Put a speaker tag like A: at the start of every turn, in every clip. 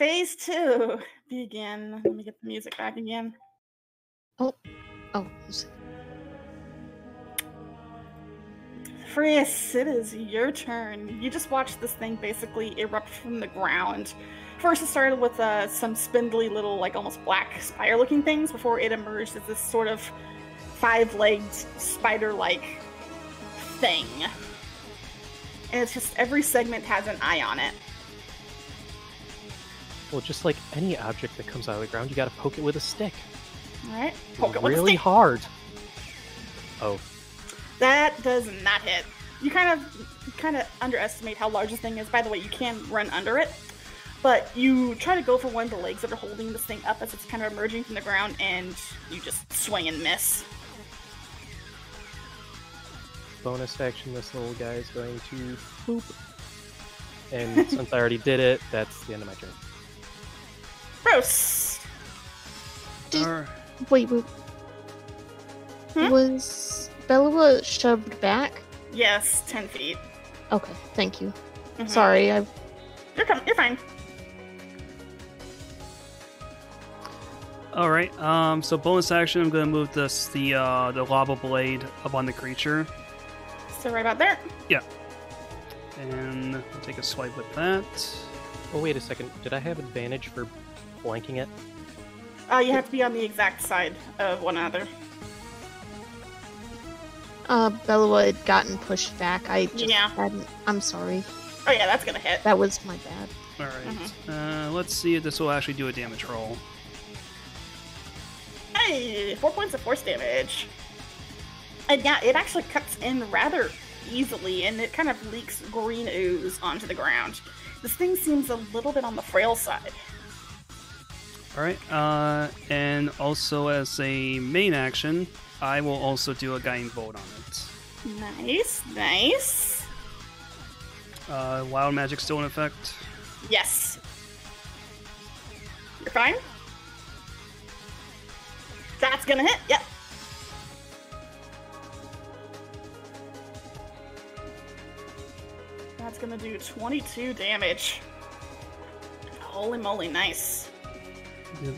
A: phase 2 begin. Let me get the music back again.
B: Oh.
A: Frius, it is your turn. You just watched this thing basically erupt from the ground. First, it started with some spindly little, like almost black spire-looking things before it emerged as this sort of 5-legged spider-like thing. And it's just every segment has an eye on it.
C: Well, just like any object that comes out of the ground, you gotta poke it with a stick.
A: Alright, poke it with a
C: really
A: stick.
C: hard. Oh.
A: That does not hit. You kind of underestimate how large this thing is. By the way, you can run under it. But you try to go for one of the legs that are holding this thing up as it's kind of emerging from the ground, and you just swing and miss.
C: Bonus action, this little guy is going to poop. And since I already did it, that's the end of my turn.
A: Bruce!
B: Wait. Was Bella shoved back?
A: Yes, 10 feet.
B: Okay, thank you. Mm-hmm. Sorry,
A: You're fine.
D: Alright, so bonus action, I'm going to move the lava blade up on the creature.
A: So right about there?
D: Yeah. And I'll take a swipe with that.
C: Oh, wait a second. Did I have advantage for flanking it?
A: You have to be on the exact side of one another.
B: Bella had gotten pushed back. I just
A: Yeah.
B: hadn't... I'm sorry.
A: Oh yeah, that's gonna hit.
B: That was my bad.
D: Alright, let's see if this will actually do a damage roll.
A: Hey, 4 points of force damage. And yeah, it actually cuts in rather easily, and it kind of leaks green ooze onto the ground. This thing seems a little bit on the frail side.
D: Alright, and also as a main action, I will also do a guiding bolt on it.
A: Nice.
D: Wild magic still in effect?
A: Yes. You're fine? That's gonna hit, yep. That's gonna do 22 damage. Holy moly, nice.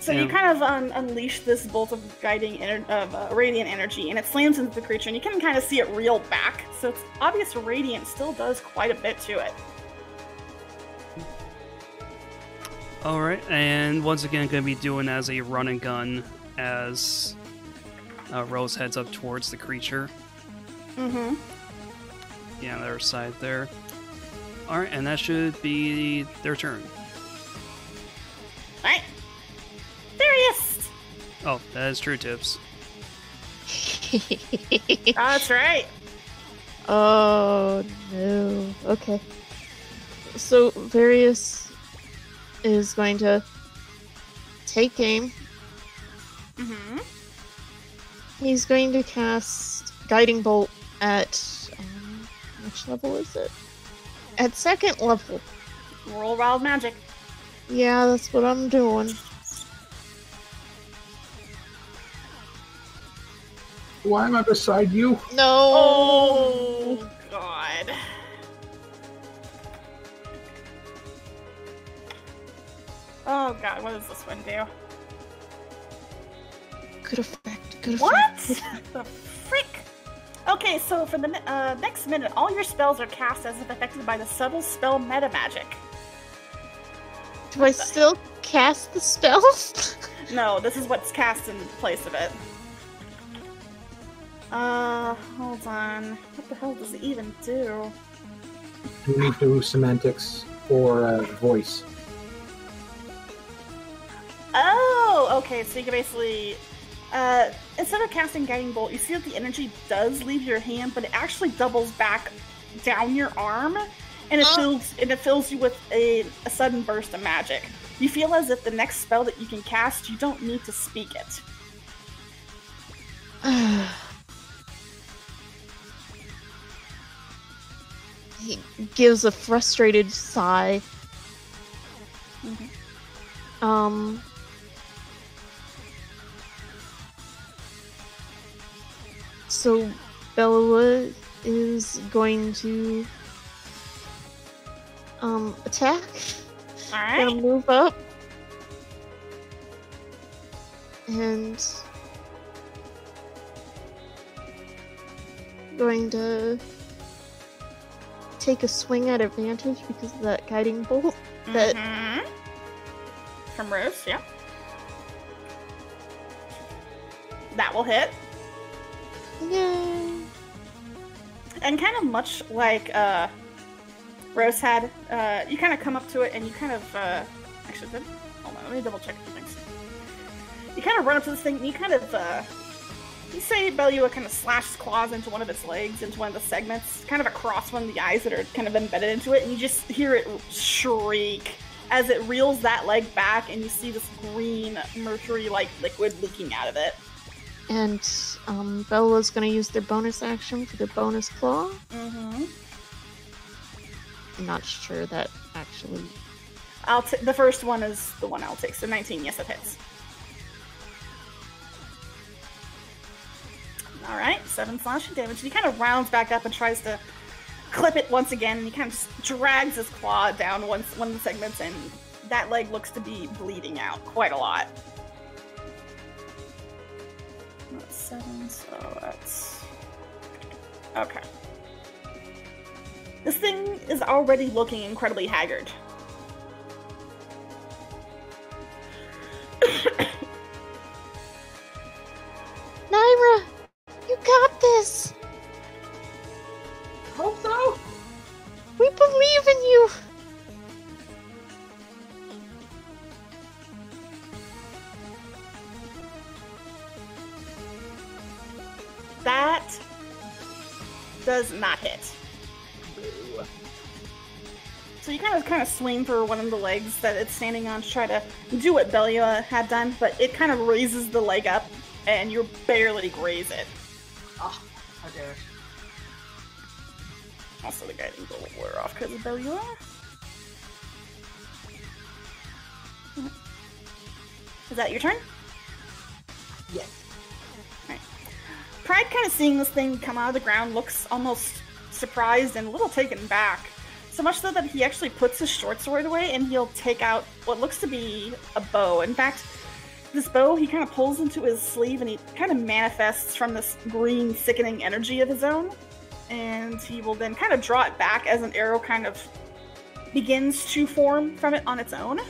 A: So you kind of unleash this bolt of radiant energy, and it slams into the creature, and you can kind of see it reel back. So it's obvious radiant still does quite a bit to it.
D: Alright, and once again, going to be doing as a run and gun as Rose heads up towards the creature.
A: Mm-hmm.
D: Yeah, their side there. Alright, and that should be their turn.
A: Alright. Furious!
D: Oh, that is true, Tips.
A: That's right.
B: Oh, no. Okay. So, Various is going to take aim.
A: Mm-hmm.
B: He's going to cast Guiding Bolt at... which level is it? At 2nd level.
A: Roll wild magic.
B: Yeah, that's what I'm doing.
E: Why am I beside you?
B: No!
A: Oh, God. Oh, God, what does this one do?
B: Good effect. Good effect.
A: What? The frick? Okay, so for the next minute, all your spells are cast as if affected by the subtle spell meta magic.
B: Do I still cast the spells?
A: No, this is what's cast in place of it. Hold on. What the hell does it even do?
E: We need to do semantics for voice.
A: Oh, okay, so you can basically... instead of casting Guiding Bolt, you see that the energy does leave your hand, but it actually doubles back down your arm, and it fills you with a sudden burst of magic. You feel as if the next spell that you can cast, you don't need to speak it.
B: He gives a frustrated sigh.
A: Mm-hmm.
B: So Bella is going to attack.
A: Alright.
B: Gonna move up and going to take a swing at advantage because of that guiding bolt. That
A: from Rose, yeah. That will hit.
B: Yay!
A: And kind of much like Rose had, you kind of come up to it and you kind of actually, hold on, let me double check a few things. You kind of run up to this thing and you kind of you say Belua kind of slashes claws into one of its legs, into one of the segments, kind of across one of the eyes that are kind of embedded into it, and you just hear it shriek as it reels that leg back, and you see this green mercury-like liquid leaking out of it.
B: And Belua's gonna use their bonus action for their bonus claw.
A: Mm-hmm.
B: I'm not sure that actually...
A: The first one is the one I'll take, so 19, yes, it hits. Alright, 7 slashing damage. And he kind of rounds back up and tries to clip it once again, and he kind of just drags his claw down one of the segments, and that leg looks to be bleeding out quite a lot. That's 7, so that's... Okay. This thing is already looking incredibly haggard.
B: Naira! You got this!
E: Hope so.
B: We believe in you!
A: That does not hit.
E: Boo.
A: So you kind of swing for one of the legs that it's standing on to try to do what Belua had done, but it kind of raises the leg up, and you barely graze it.
E: Oh, how dare it.
A: Also, the guiding bolt will wear off because of Belua. Is that your turn?
E: Yes.
A: Pride, kind of seeing this thing come out of the ground, looks almost surprised and a little taken back. So much so that he actually puts his short sword away and he'll take out what looks to be a bow. In fact, this bow he kind of pulls into his sleeve and he kind of manifests from this green, sickening energy of his own. And he will then kind of draw it back as an arrow kind of begins to form from it on its own.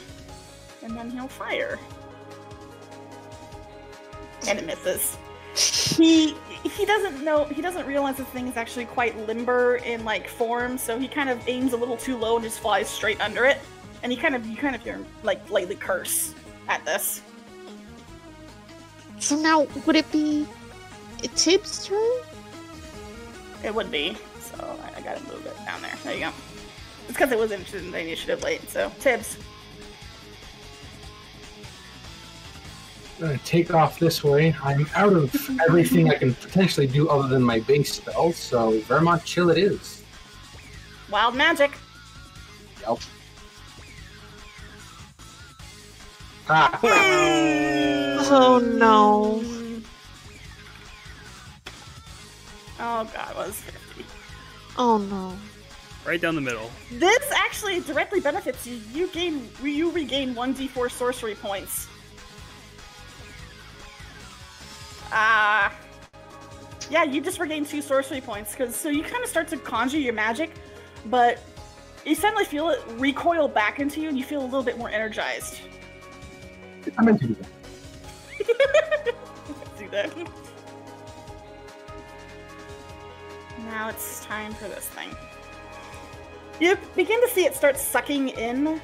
A: And then he'll fire. And it misses. He doesn't realize this thing is actually quite limber in like form, so he kind of aims a little too low and just flies straight under it. And you kind of hear him like lightly curse at this.
B: So now, would it be Tibbs' turn?
A: It would be, so I gotta move it down there. There you go. It's because it was in the initiative late, so Tibbs.
E: I'm gonna take off this way. I'm out of everything I can potentially do other than my base spells, so Vermont Chill it is.
A: Wild magic.
E: Yep. Ah.
B: Oh no.
A: Oh god, what was 50?
B: Oh no.
D: Right down the middle.
A: This actually directly benefits you. You regain 1d4 sorcery points. Yeah, you just regain 2 sorcery points, so you kind of start to conjure your magic, but you suddenly feel it recoil back into you, and you feel a little bit more energized.
E: I meant to do that.
A: Do that. Now it's time for this thing. You begin to see it start sucking in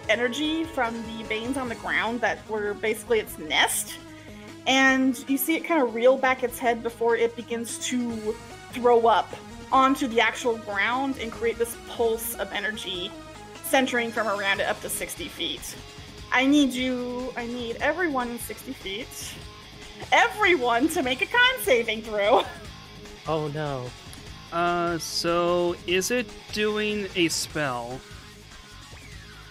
A: energy from the veins on the ground that were basically its nest. And you see it kind of reel back its head before it begins to throw up onto the actual ground and create this pulse of energy centering from around it up to 60 feet. I need everyone 60 feet. Everyone to make a con saving throw.
C: Oh no.
D: So is it doing a spell?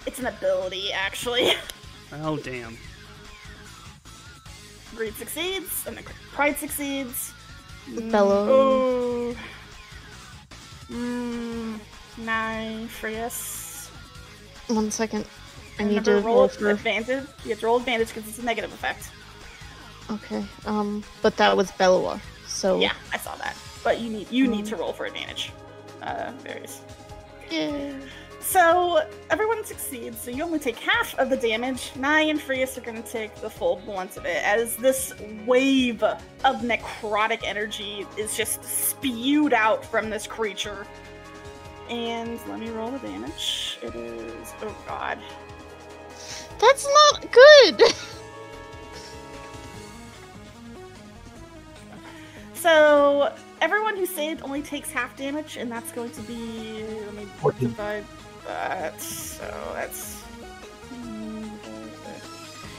A: It's an ability, actually.
D: Oh, damn.
A: Greed succeeds, and then Pride succeeds.
B: Bellow.
A: Frius.
B: 1 second. I need
A: Remember,
B: to
A: roll
B: roll for
A: advantage. You have to roll advantage because it's a negative effect.
B: Okay. But that was Bellowa. So
A: Yeah, I saw that. But you need to roll for advantage. Various.
B: yeah.
A: So everyone succeeds, so you only take half of the damage. Nye and Frias are going to take the full blunt of it, as this wave of necrotic energy is just spewed out from this creature. And let me roll the damage. It is... oh god.
B: That's not good!
A: So everyone who saved only takes half damage, and that's going to be... let me
E: 14.
A: divide that. So that's...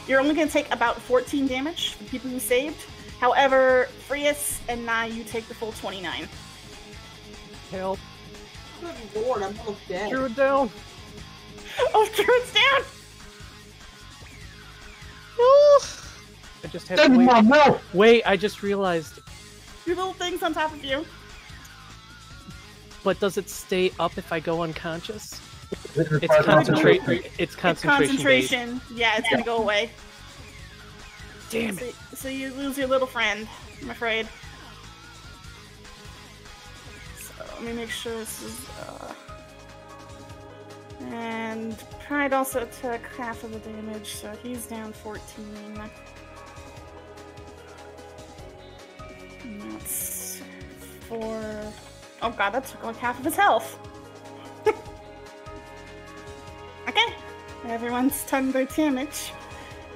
A: you're only going to take about 14 damage for the people who saved. However, Frias and Nye, you take the full 29.
C: Help.
F: Good lord, I'm almost dead.
C: Drew it down.
A: Oh, Druid's down!
B: No!
C: I just had to wait.
E: Mom, no!
C: Wait, I just realized.
A: Your little thing's on top of you.
C: But does it stay up if I go unconscious?
E: It
C: It's
E: requires
C: concentrate.
E: concentration.
C: It's
A: It's
C: concentration. based.
A: concentration. Yeah, it's gonna go away.
C: Damn it.
A: So you lose your little friend, I'm afraid. So let me make sure this is... and Pride also took half of the damage, so he's down 14. And that's 4... oh god, that took like half of his health. Okay, everyone's done their damage.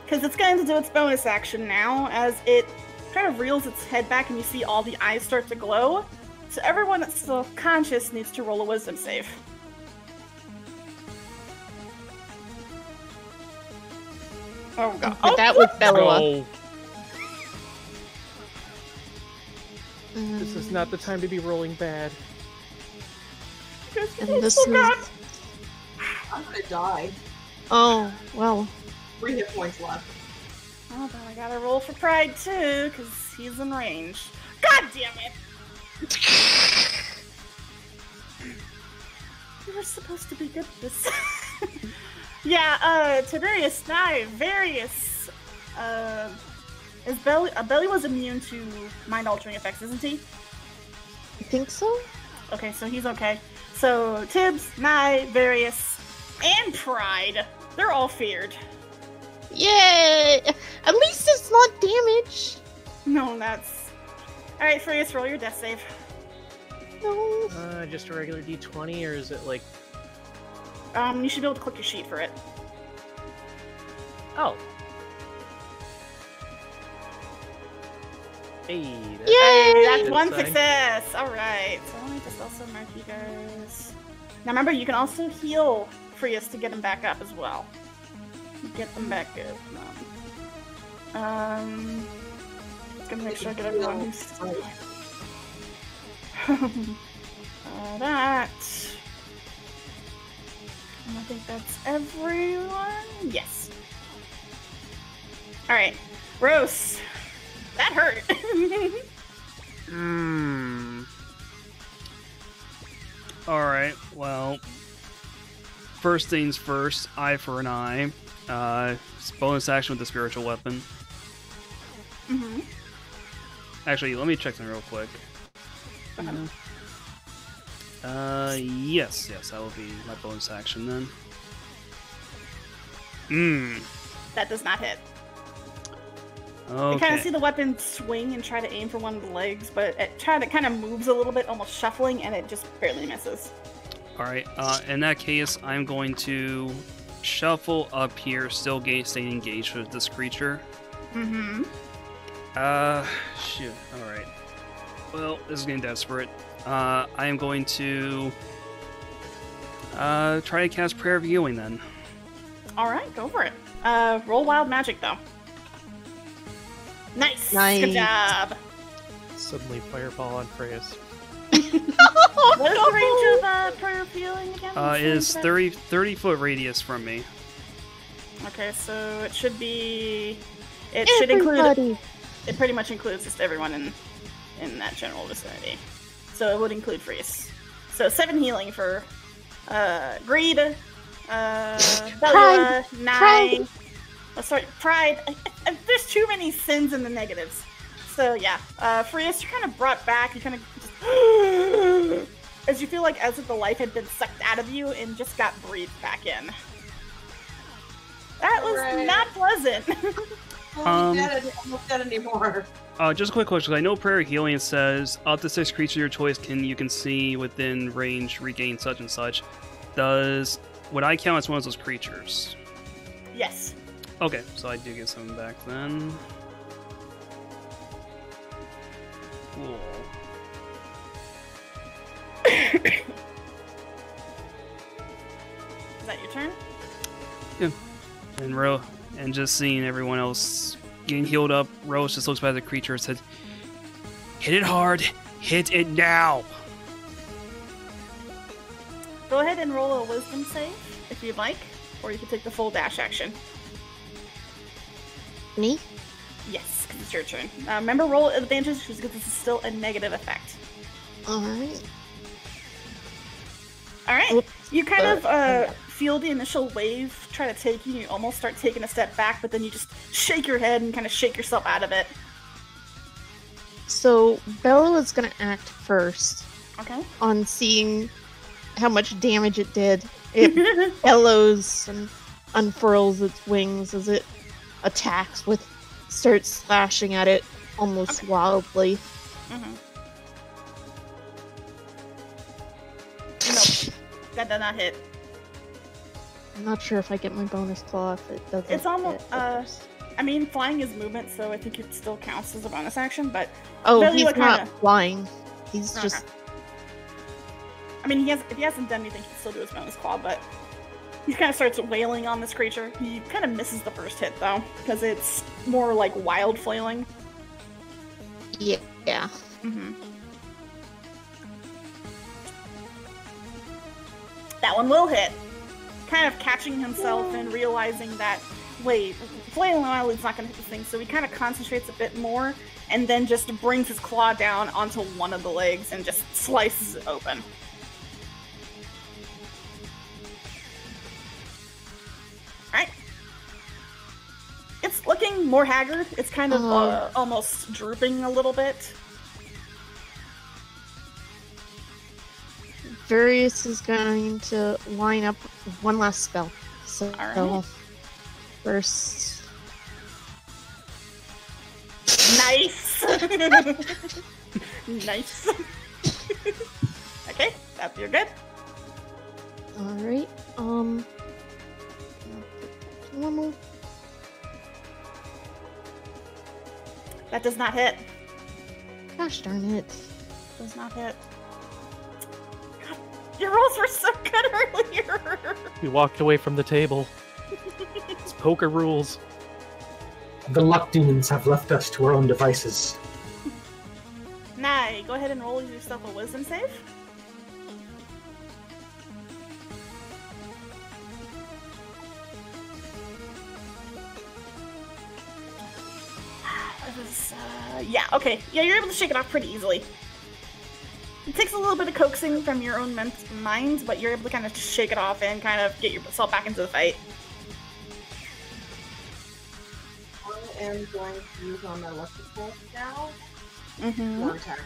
A: Because it's going to do its bonus action now, as it kind of reels its head back and you see all the eyes start to glow. So everyone that's still conscious needs to roll a wisdom save. Oh god.
B: But that was Bellowa.
C: No,
B: Um,
C: this is not the time to be rolling bad.
B: And this
A: Oh, God.
B: is...
F: I'm gonna die.
B: oh, well.
F: 3 hit points left.
A: Oh, then I gotta roll for Pride too, because he's in range. God damn it! You were supposed to be good at this. Yeah, Tiberius, Nye, Various, Belly was immune to mind-altering effects, isn't he?
B: I think so?
A: Okay, so he's okay. So, Tibbs, Nye, Various, and Pride, they're all feared.
B: Yay! At least it's not damage.
A: No, that's... Alright, Various, roll your death save.
B: No.
C: Just a regular D20, or is it like...
A: You should be able to click your sheet for it.
C: oh. Hey, that's
B: Yay!
A: That's
C: good
A: one
C: sign.
A: success! Alright, so let me just also mark you guys. Now remember, you can also heal Frias to get him back up as well. Get them back up. Just gonna make sure I get everyone who's... that. And I think that's everyone. Yes. Alright. Rose. That hurt.
D: Alright, well. First things first, eye for an eye. Bonus action with the spiritual weapon.
A: Mm-hmm.
D: Actually, let me check them real quick. Yes, that will be my bonus action then.
A: That does not hit.
D: Okay.
A: You kind of see the weapon swing and try to aim for one of the legs, but it kind of moves a little bit, almost shuffling, and it just barely misses.
D: Alright, in that case, I'm going to shuffle up here, still staying engaged with this creature.
A: Mm-hmm.
D: Shoot. Alright. Well, this is getting desperate. I am going to try to cast Prayer of Healing then.
A: Alright, go for it. Roll wild magic, though. Nice!
B: Nice.
A: Good job!
C: Suddenly fireball on Freya's.
A: What is the range of prayer of healing again?
D: It is 30 foot radius from me.
A: Okay, so it should be... It should include...
B: Everybody.
A: It pretty much includes just everyone in that general vicinity. So it would include Freeze. So 7 healing for Greed, Bella, 9, Sorry, Pride. There's too many sins in the negatives. So yeah, Frias, you're kind of brought back. You kind of just as you feel like as if the life had been sucked out of you and just got breathed back in. That was not pleasant.
F: I'm not dead anymore.
D: Just a quick question. I know Prayer Healing says up to 6 creatures of your choice you can see within range regain such and such. Would I count as one of those creatures?
A: Yes.
D: Okay, so I do get some back then. Cool.
A: Is that your turn?
D: Yeah. And just seeing everyone else getting healed up, Rose just looks by the creature and says, "Hit it hard! Hit it now!"
A: Go ahead and roll a wisdom save if you'd like, or you can take the full dash action.
B: Me?
A: Yes, because it's your turn. Remember, roll advantage because this is still a negative effect.
B: Alright.
A: Alright, you kind of feel the initial wave try to take you, you almost start taking a step back, but then you just shake your head and kind of shake yourself out of it.
B: So, Bella is gonna act first
A: Okay.
B: on seeing how much damage it did. It bellows and unfurls its wings as it attacks starts slashing at it almost wildly.
A: Mm-hmm. Nope, that did not hit.
B: I'm not sure if I get my bonus claw if it doesn't.
A: It's almost,
B: hit.
A: I mean, flying is movement, so I think it still counts as a bonus action, but...
B: Oh,
A: Belly
B: he's
A: would
B: not
A: kinda-
B: flying. He's
A: Okay.
B: just...
A: I mean, if he hasn't done anything, he can still do his bonus claw, but he kind of starts wailing on this creature. He kind of misses the first hit, though, because it's more like wild flailing.
B: Yeah.
A: Mm-hmm. That one will hit. Kind of catching himself and realizing that, wait, flailing wildly is not going to hit this thing, so he kind of concentrates a bit more, and then just brings his claw down onto one of the legs and just slices it open. Alright. It's looking more haggard. It's kind of almost drooping a little bit.
B: Various is going to line up one last spell. So,
A: Alright.
B: First...
A: Nice! Nice. Okay, you're good.
B: Alright, normal.
A: That does not hit.
B: Gosh darn it.
A: Does not hit. God, your rolls were so good earlier!
C: We walked away from the table. It's poker rules.
E: The luck demons have left us to our own devices.
A: Nah, go ahead and roll yourself a wisdom save. Yeah, okay. Yeah, you're able to shake it off pretty easily. It takes a little bit of coaxing from your own mind, but you're able to kind of shake it off and kind of get yourself back into the fight.
F: I am going to use on my electrical now.
A: Mm-hmm.
F: More attack.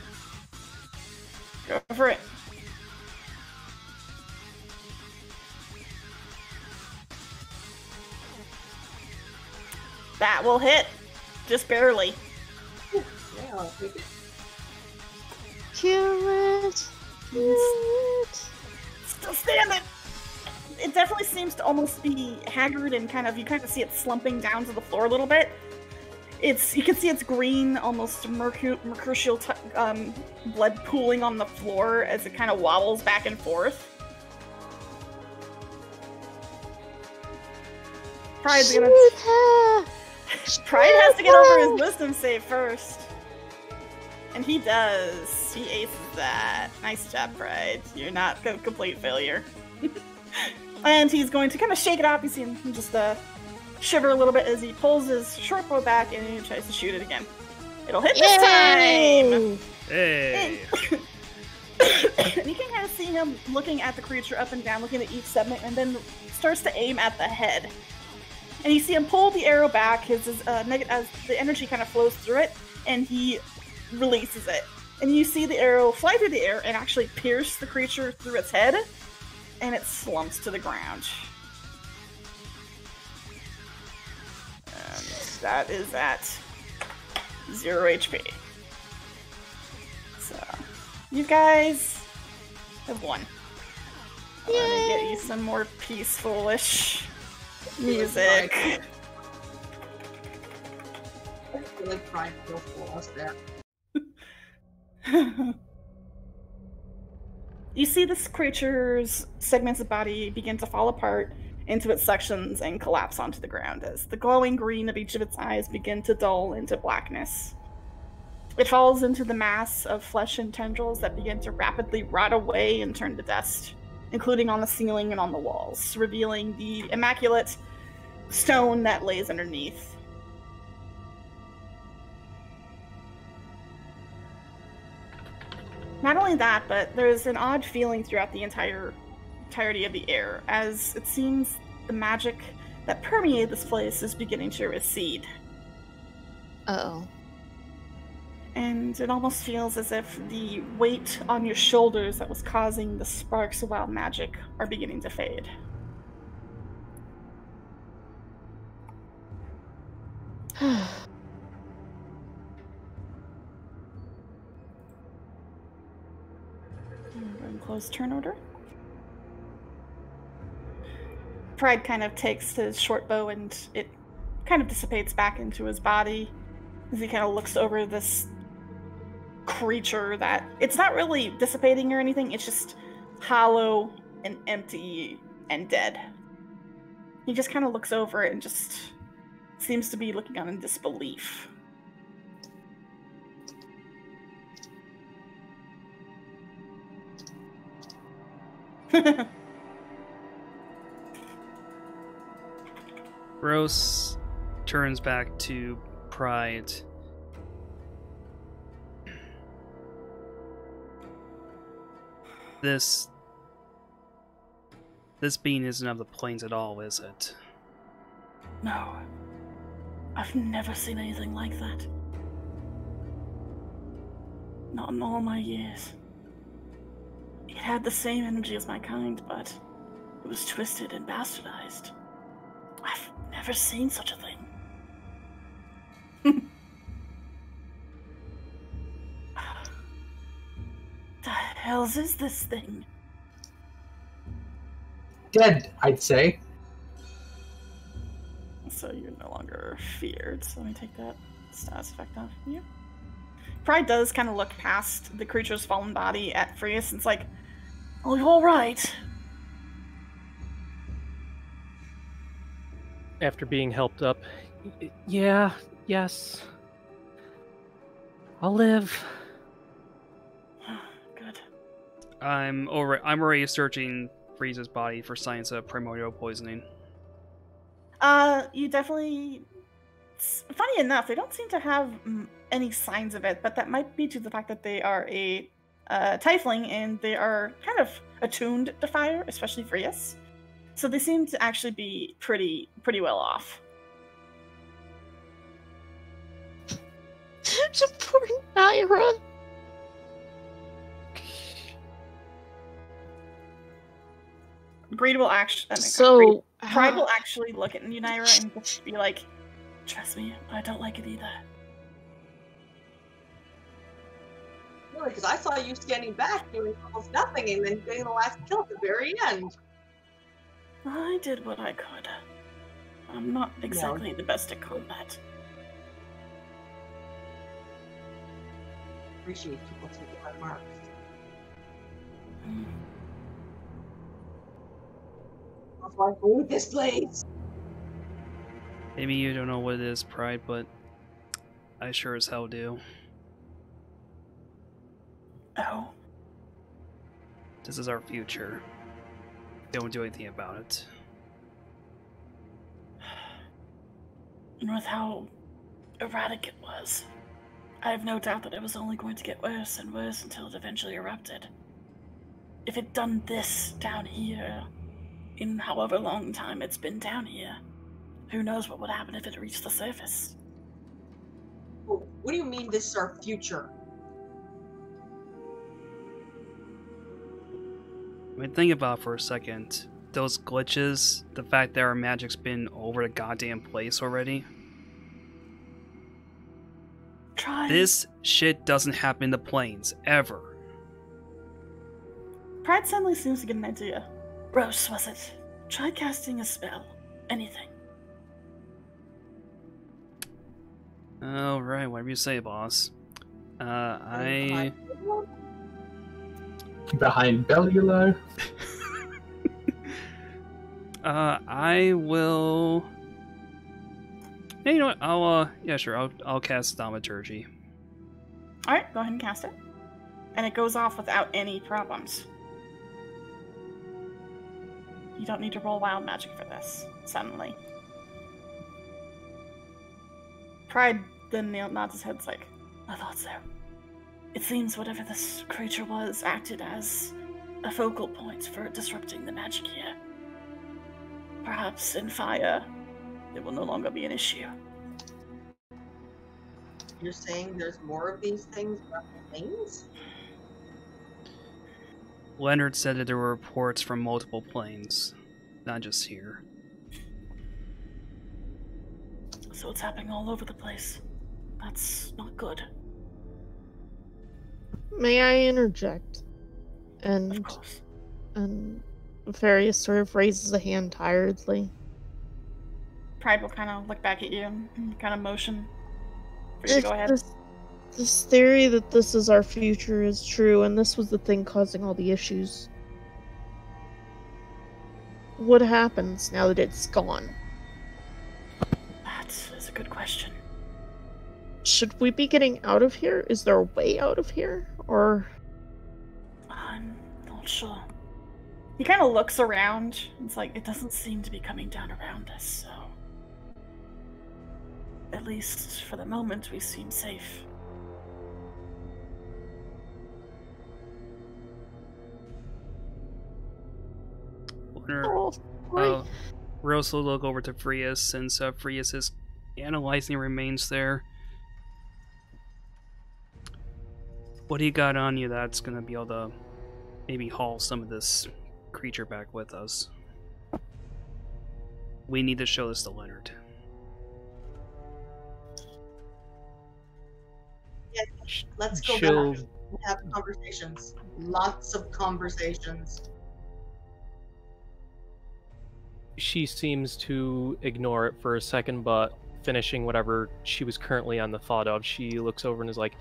A: Go for it. That will hit. Just barely.
F: Yeah, I'll take it.
B: Kill it! Kill it!
A: Still standing! It definitely seems to almost be haggard and you kind of see it slumping down to the floor a little bit. You can see its green, almost mercurial blood pooling on the floor as it kind of wobbles back and forth. Pride has to get over his wisdom save first. And he does. He aces that. Nice job, Pride. You're not a complete failure. And he's going to kind of shake it off. You see him just shiver a little bit as he pulls his short bow back and he tries to shoot it again. It'll hit this time!
D: Hey!
A: And you can kind of see him looking at the creature up and down, looking at each segment, and then starts to aim at the head. And you see him pull the arrow back as the energy kind of flows through it, and he releases it. And you see the arrow fly through the air and actually pierce the creature through its head, and it slumps to the ground. And that is at 0 HP. So, you guys have won. I'm gonna get you some more peaceful-ish music.
F: I feel like Pride feels lost there.
A: You see this creature's segments of body begin to fall apart into its sections and collapse onto the ground as the glowing green of each of its eyes begin to dull into blackness. It falls into the mass of flesh and tendrils that begin to rapidly rot away and turn to dust, including on the ceiling and on the walls, revealing the immaculate stone that lays underneath. Not only that, but there's an odd feeling throughout the entirety of the air, as it seems the magic that permeated this place is beginning to recede.
B: Uh-oh.
A: And it almost feels as if the weight on your shoulders that was causing the sparks of wild magic are beginning to fade. Close turn order. Pride kind of takes his short bow and it kind of dissipates back into his body as he kind of looks over this creature that it's not really dissipating or anything, it's just hollow and empty and dead. He just kind of looks over it and just seems to be looking on in disbelief.
D: Rose turns back to Pride. This being isn't of the plains at all, is it?
A: No. I've never seen anything like that. Not in all my years. It had the same energy as my kind, but it was twisted and bastardized. I've never seen such a thing. The hells is this thing?
E: Dead, I'd say.
A: So you're no longer feared, so let me take that status effect off of you. Pride does kind of look past the creature's fallen body at Freus and it's like, oh, you're alright.
C: After being helped up, yeah, yes. I'll live.
A: Good.
D: I'm already searching Freeze's body for signs of primordial poisoning.
A: You definitely... Funny enough, they don't seem to have any signs of it, but that might be due to the fact that they are a tiefling and they are kind of attuned to fire, especially Freus. So they seem to actually be pretty well off.
B: Support Naira.
A: Greed will actually...
B: So...
A: Pride will actually look at you, Naira, and just be like, trust me, I don't like it either.
F: Really, because I saw you standing back doing almost nothing and then getting the last kill at the very end.
A: I did what I could. I'm not exactly the best at combat.
F: Appreciate people taking my marks. That's why I believe this place.
D: Maybe you don't know what it is, Pride, but I sure as hell do.
A: Oh.
D: This is our future. Don't do anything about it.
A: And with how erratic it was, I have no doubt that it was only going to get worse and worse until it eventually erupted. If it'd done this down here, in however long time it's been down here, Who knows what would happen if it reached the surface?
F: What do you mean this is our future?
D: I mean, think about it for a second. Those glitches, the fact that our magic's been over the goddamn place already.
A: Try.
D: This shit doesn't happen in the plains, ever.
A: Pride suddenly seems to get an idea. Rose, was it? Try casting a spell. Anything.
D: Alright, whatever you say, boss.
E: Behind Bellula.
D: I will... Hey, you know what? yeah, sure, I'll cast Thaumaturgy.
A: Alright, go ahead and cast it. And it goes off without any problems. You don't need to roll wild magic for this, suddenly. Pride then nods his head, like, I thought so. It seems whatever this creature was acted as a focal point for disrupting the magic here. Perhaps in fire, it will no longer be an issue.
F: You're saying there's more of these things around the plains?
D: Leonard said that there were reports from multiple planes, not just here.
A: So it's happening all over the place. That's not good.
B: May I interject?
A: Of
B: And
A: course.
B: Various sort of raises a hand tiredly.
A: Pride will kind of look back at you and kind of motion for you to go ahead.
B: This theory that this is our future is true, and this was the thing causing all the issues. What happens now that it's gone?
A: That is a good question.
B: Should we be getting out of here? Is there a way out of here? Or...
A: I'm not sure. He kind of looks around. It's like, it doesn't seem to be coming down around us, so... At least, for the moment, we seem safe.
D: Rose will look over to Frias, since Frias is analyzing remains there. What do you got on you that's gonna be able to maybe haul some of this creature back with us? We need to show this to Leonard.
F: Yeah, let's go
C: She'll-
F: back and have conversations. Lots of conversations.
C: She seems to ignore it for a second, but finishing whatever she was currently on the thought of, she looks over and is like,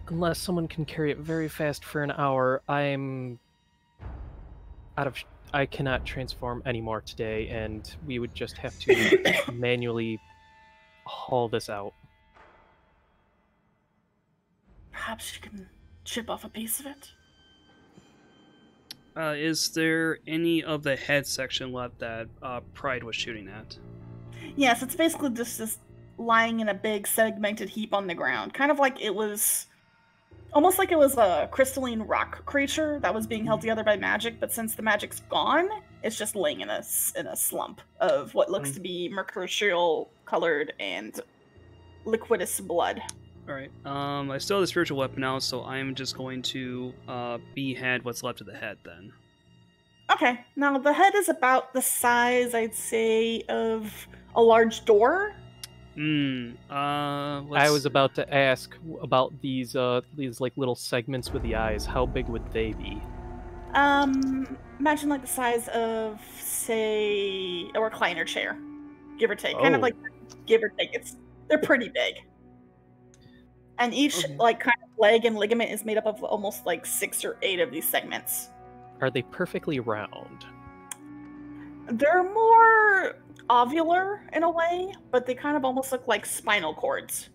C: unless someone can carry it very fast for an hour, I'm out of... I cannot transform anymore today, and we would just have to manually haul this out.
A: Perhaps you can chip off a piece of it?
D: Is there any of the head section left that Pride was shooting at?
A: Yes, it's basically just this lying in a big segmented heap on the ground. Kind of like it was... Almost like it was a crystalline rock creature that was being held together by magic, but since the magic's gone, it's just laying in a slump of what looks to be mercurial colored and liquidous blood.
D: Alright, I still have the spiritual weapon out, so I'm just going to behead what's left of the head then.
A: Okay, now the head is about the size, I'd say, of a large door.
C: I was about to ask about these like little segments with the eyes. How big would they be?
A: Imagine like the size of, say, a recliner chair, give or take. Kind of
C: Oh.
A: like, give or take. They're pretty big. And each like kind of leg and ligament is made up of almost like 6 or 8 of these segments.
C: Are they perfectly round?
A: They're more ovular in a way, but they kind of almost look like spinal cords.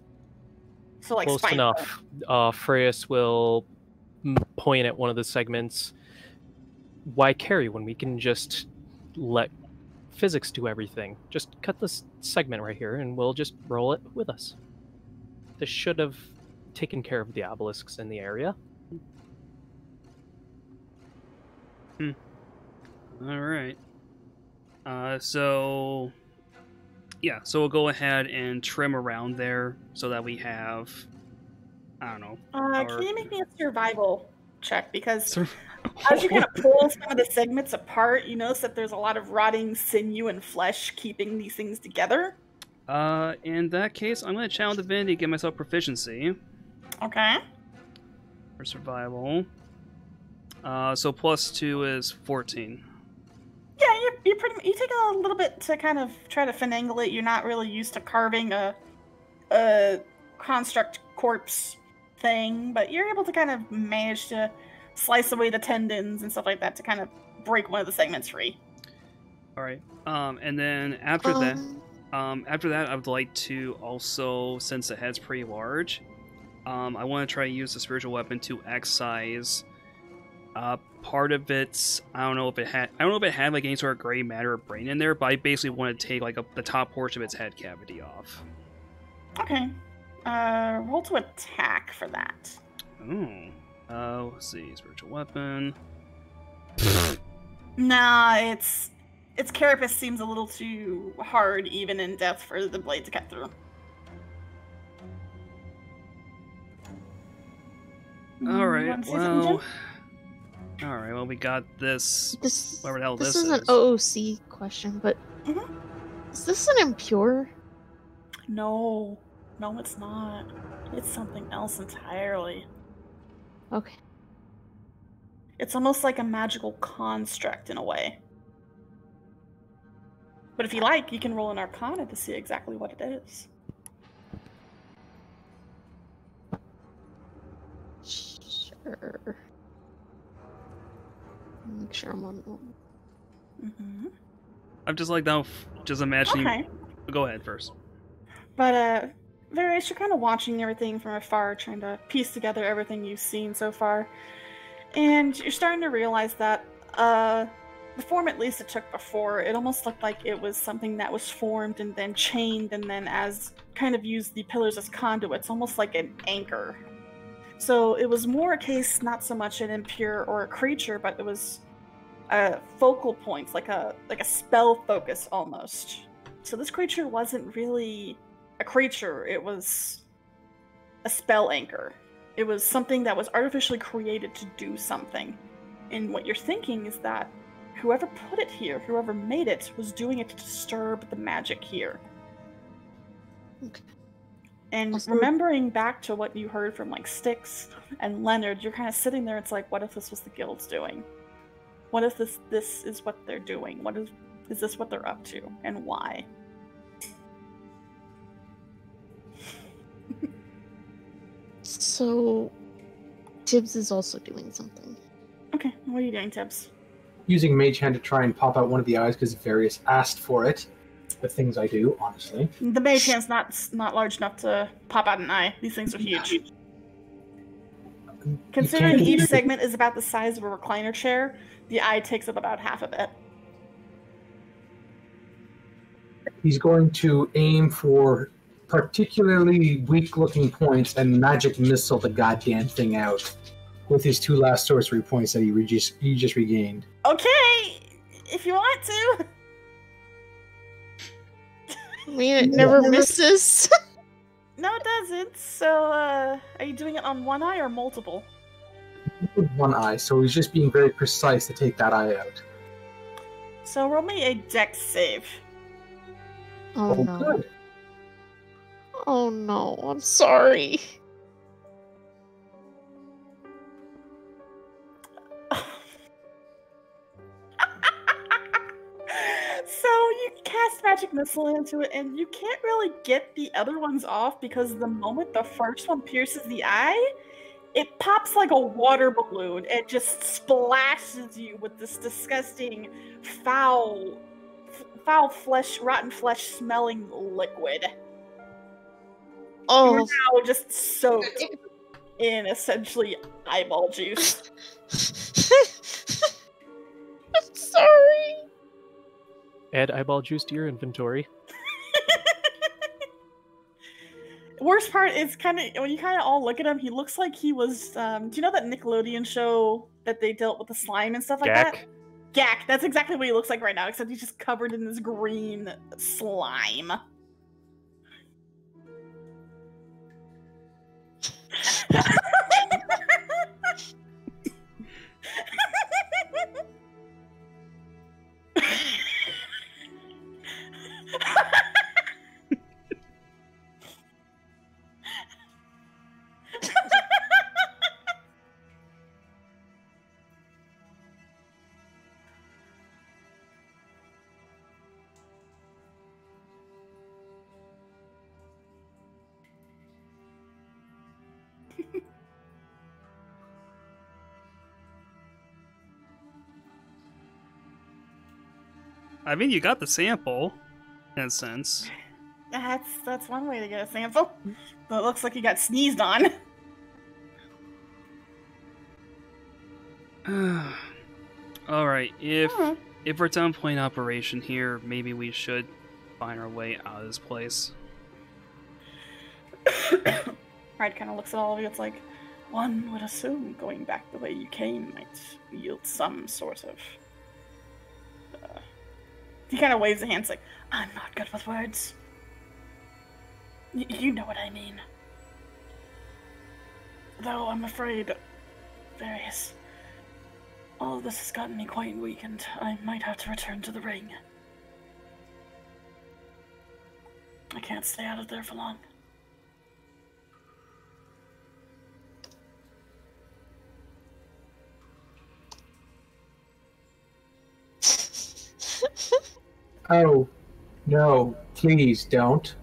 A: So like
C: Close
A: spinal.
C: enough. Freya's will point at one of the segments. Why carry when we can just let physics do everything? Just cut this segment right here and we'll just roll it with us. This should have taken care of the obelisks in the area.
D: Alright. So we'll go ahead and trim around there so that we have, I don't know.
A: Can you make me a survival check? Because
D: Sur-
A: as you kind of pull some of the segments apart, you notice that there's a lot of rotting sinew and flesh keeping these things together.
D: In that case, I'm going to channel divinity to get myself proficiency
A: Okay.
D: for survival. So +2 is 14.
A: Yeah, you take a little bit to kind of try to finagle it. You're not really used to carving a construct corpse thing, but you're able to kind of manage to slice away the tendons and stuff like that to kind of break one of the segments free.
D: All right. And then after that, I would like to also, since the head's pretty large, I want to try to use the spiritual weapon to excise part of its. I don't know if it had like any sort of gray matter or brain in there, but I basically want to take like the top portion of its head cavity off.
A: Okay. Roll to attack for that.
D: Oh. Let's see. Spiritual weapon.
A: Nah, its carapace seems a little too hard, even in depth, for the blade to cut through.
D: All right.
A: Want to say
D: Well.
A: something,
D: All right. Well, we got this.
B: This
D: Whatever the hell
B: this
D: this
B: is an OOC question, but is this an impure?
A: No, it's not. It's something else entirely.
B: Okay.
A: It's almost like a magical construct in a way. But if you like, you can roll an Arcana to see exactly what it is.
B: Sure. Make sure I'm on roll.
D: I'm just like now, just imagining.
A: Okay.
D: Go ahead first.
A: But, Various, you're kind of watching everything from afar, trying to piece together everything you've seen so far. And you're starting to realize that, the form at least it took before, it almost looked like it was something that was formed and then chained and then as kind of used the pillars as conduits, almost like an anchor. So it was more a case, not so much an impure or a creature, but it was focal points, like a spell focus almost. So this creature wasn't really a creature, it was a spell anchor. It was something that was artificially created to do something. And what you're thinking is that whoever put it here, whoever made it, was doing it to disturb the magic here.
B: Okay.
A: And
B: Also,
A: remembering back to what you heard from like Styx and Leonard, you're kind of sitting there, it's like, what if this was the guild's doing? What if this is what they're doing? Is this what they're up to? And why?
B: so Tibbs is also doing something.
A: Okay, what are you doing, Tibbs?
E: Using Mage Hand to try and pop out one of the eyes because Various asked for it. The things I do, honestly.
A: The mage hand's not large enough to pop out an eye. These things are huge. Considering each segment is about the size of a recliner chair, the eye takes up about half of it.
E: He's going to aim for particularly weak-looking points and magic missile the goddamn thing out with his 2 last sorcery points that he just regained.
A: Okay, if you want to.
B: I mean, it never misses.
A: No, it doesn't. So, are you doing it on one eye or multiple?
E: With one eye, so he's just being very precise to take that eye out.
A: So roll me a dex save.
B: Oh no.
E: Good.
B: Oh no, I'm sorry.
A: So you cast magic missile into it, and you can't really get the other ones off because the moment the first one pierces the eye, it pops like a water balloon and just splashes you with this disgusting, foul flesh, rotten flesh smelling liquid.
B: Oh,
A: You're now just soaked in essentially eyeball juice.
B: I'm sorry.
C: Add eyeball juice to your inventory.
A: Worst part is kind of when you kind of all look at him, he looks like he was. Do you know that Nickelodeon show that they dealt with the slime and stuff like that?
C: Gak?
A: Gak, that's exactly what he looks like right now, except he's just covered in this green slime.
D: I mean, you got the sample, in a sense.
A: That's one way to get a sample. But it looks like he got sneezed on.
D: Alright, if we're done playing Operation here, maybe we should find our way out of this place.
A: Pride kind of looks at all of you. It's like, one would assume going back the way you came might yield some sort of... He kind of waves a hand, like, I'm not good with words. You know what I mean. Though I'm afraid, all of this has gotten me quite weak, and I might have to return to the ring. I can't stay out of there for long.
E: Oh, no, please don't.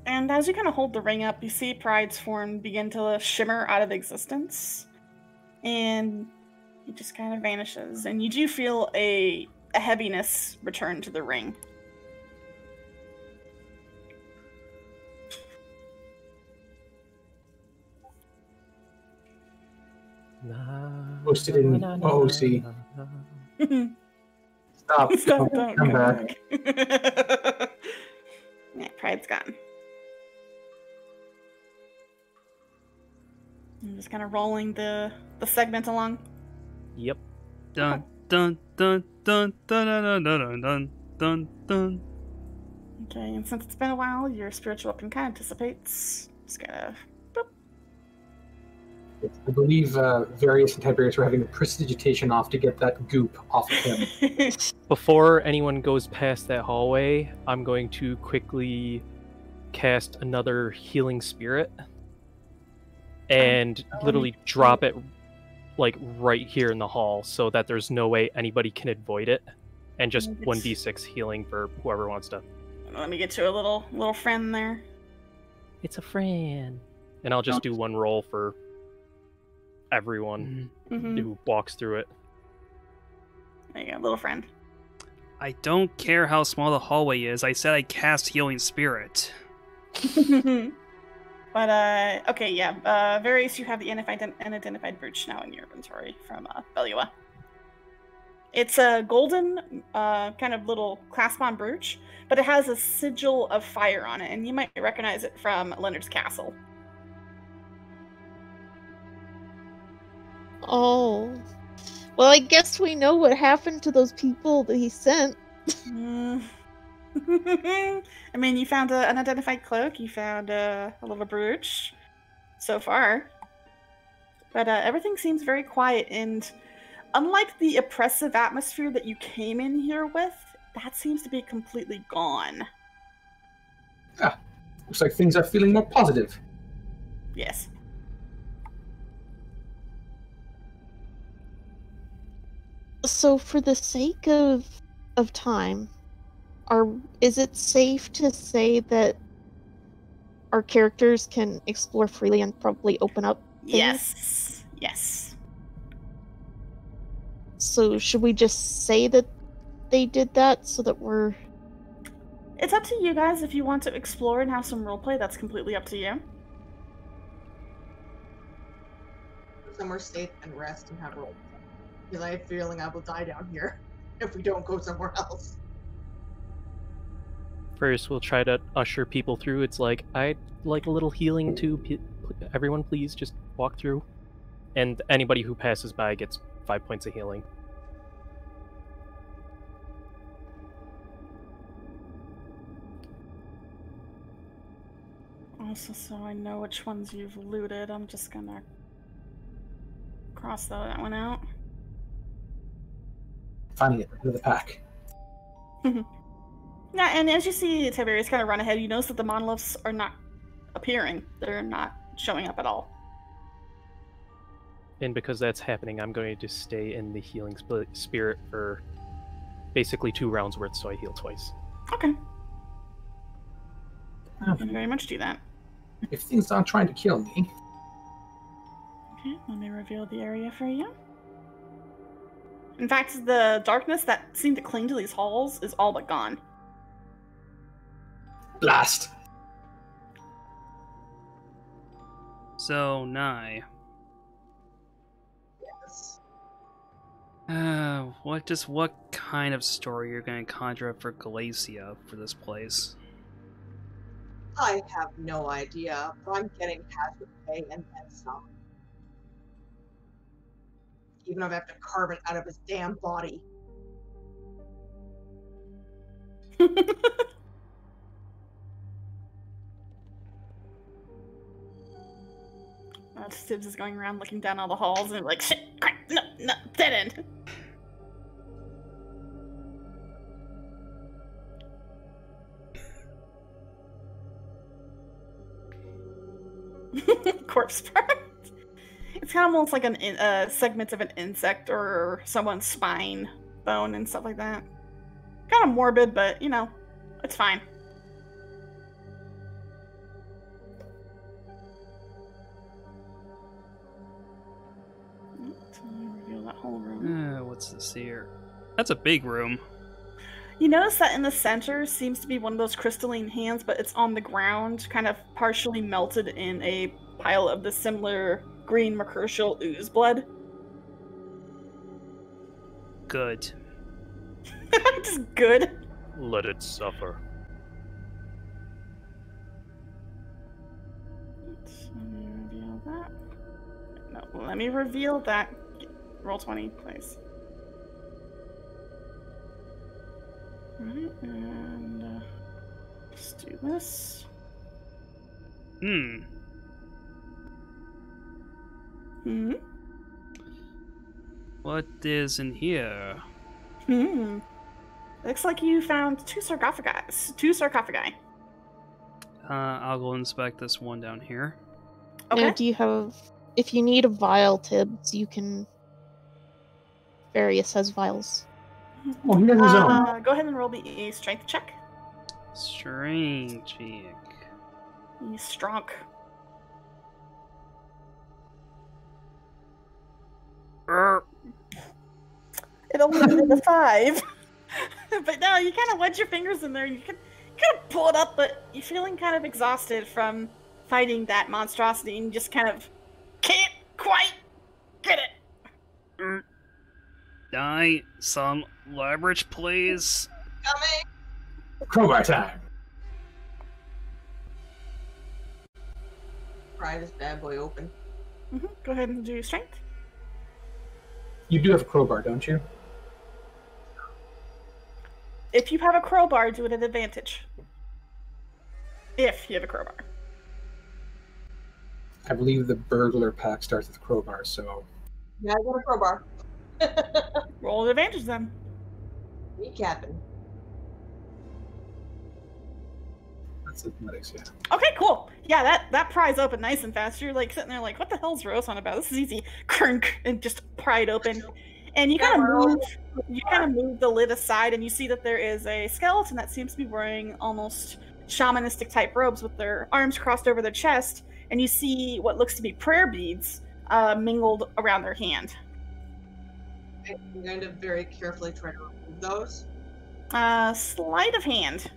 A: And as you kind of hold the ring up, you see Pride's form begin to shimmer out of existence. And he just kind of vanishes. And you do feel a heaviness return to the ring.
E: Posted in OOC. Stop.
A: Don't
E: come back.
A: Yeah, Pride's gone. I'm just kind of rolling the segment along.
C: Yep.
D: Dun dun dun dun dun dun dun dun dun dun.
A: Okay, and since it's been a while, your spiritual weapon kind of dissipates. Just gotta... Boop.
E: I believe various antibarriers were having a prestidigitation off to get that goop off of him.
C: Before anyone goes past that hallway, I'm going to quickly cast another healing spirit and literally drop it like right here in the hall so that there's no way anybody can avoid it, and just 1d6 healing for whoever wants to.
A: Let me get you a little friend there.
C: It's a friend. And I'll just do one roll for everyone who walks through it.
A: There you go, little friend.
D: I don't care how small the hallway is. I said I cast Healing Spirit.
A: But, okay, yeah. Various, you have the unidentified brooch now in your inventory from Belua. It's a golden, kind of little clasp-on brooch, but it has a sigil of fire on it, and you might recognize it from Leonard's castle.
B: Oh. Well, I guess we know what happened to those people that he sent.
A: I mean, you found an unidentified cloak, you found a little brooch so far. But everything seems very quiet, and unlike the oppressive atmosphere that you came in here with, that seems to be completely gone.
E: Ah, looks like things are feeling more positive.
A: Yes.
B: So for the sake of time, is it safe to say that our characters can explore freely and probably open up things?
A: Yes.
B: So should we just say that they did that so that we're
A: It's up to you guys. If you want to explore and have some roleplay, that's completely up to you.
F: Somewhere safe and rest and have roll. Because I have a feeling I will die down here if we don't go somewhere else.
C: First, we'll try to usher people through. It's like, I'd like a little healing too. Everyone, please just walk through. And anybody who passes by gets 5 points of healing.
A: Also, so I know which ones you've looted, I'm just gonna cross that one out.
E: Finding it into the pack.
A: Yeah, and as you see Tiberius kind of run ahead, you notice that the monoliths are not appearing. They're not showing up at all.
C: And because that's happening, I'm going to stay in the healing spirit for basically 2 rounds worth, so I heal twice.
A: Okay.
E: Oh.
A: You can very much do that.
E: If things aren't trying to kill me.
A: Okay, let me reveal the area for you. In fact, the darkness that seemed to cling to these halls is all but gone.
E: Blast!
D: So, Nye.
F: Yes.
D: What kind of story you're going to conjure up for Galacia for this place?
F: I have no idea, but I'm getting hazard pay and then some. Even if I have to carve it out of his damn body.
A: Tibbs is going around looking down all the halls and like, shit, crap, no, dead end. Corpse part. It's kind of almost like a segment of an insect or someone's spine, bone, and stuff like that. Kind of morbid, but you know, it's fine. Reveal that whole room.
D: What's this here? That's a big room.
A: You notice that in the center seems to be one of those crystalline hands, but it's on the ground, kind of partially melted in a pile of the similar green mercurial ooze blood.
D: Good.
A: Just good.
C: Let it suffer.
A: Let me reveal that. No, let me reveal that. Roll 20, please. Right, and let's do this. Hmm.
D: What is in here?
A: Looks like you found two sarcophagi.
D: I'll go inspect this one down here.
A: Okay.
B: Now, do you have... If you need a vial, Tibbs, you can... Various has vials.
E: Oh, he has his own.
A: Go ahead and roll me a strength check.
D: Strength check.
A: He's strong. It only did a 5. But no, you kind of wedge your fingers in there and you can kind of pull it up, but you're feeling kind of exhausted from fighting that monstrosity and just kind of can't quite get it.
D: Die some leverage, please.
F: Coming!
E: Crowbar time.
F: Pry this bad boy open.
A: Go ahead and do your strength.
E: You do have a crowbar, don't you?
A: If you have a crowbar, do it at advantage. If you have a crowbar.
E: I believe the burglar pack starts with crowbar, so...
F: Yeah, I got a crowbar.
A: Roll at advantage then.
F: Recapping.
E: That's athletics, yeah.
A: Okay, cool. Yeah, that pries open nice and fast. You're like sitting there like, what the hell's Rose on about? This is easy. Crunk, and just pry it open. And you kind of move the lid aside, and you see that there is a skeleton that seems to be wearing almost shamanistic type robes with their arms crossed over their chest, and you see what looks to be prayer beads mingled around their hand.
F: I'm going to very carefully try to remove those.
A: Sleight of hand.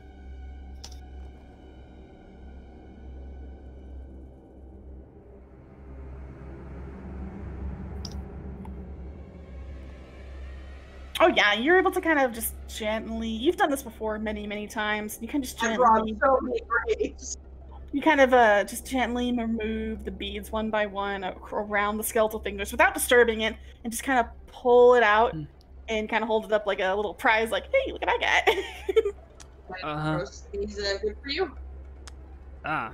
A: Oh yeah, you're able to kind of just gently. You've done this before many times. You can just
F: I've robbed
A: gently.
F: so many graves.
A: You kind of just gently remove the beads one by one around the skeletal fingers without disturbing it, and just kind of pull it out and kind of hold it up like a little prize, like, "Hey, look what I got."
F: These good for you.
D: Ah.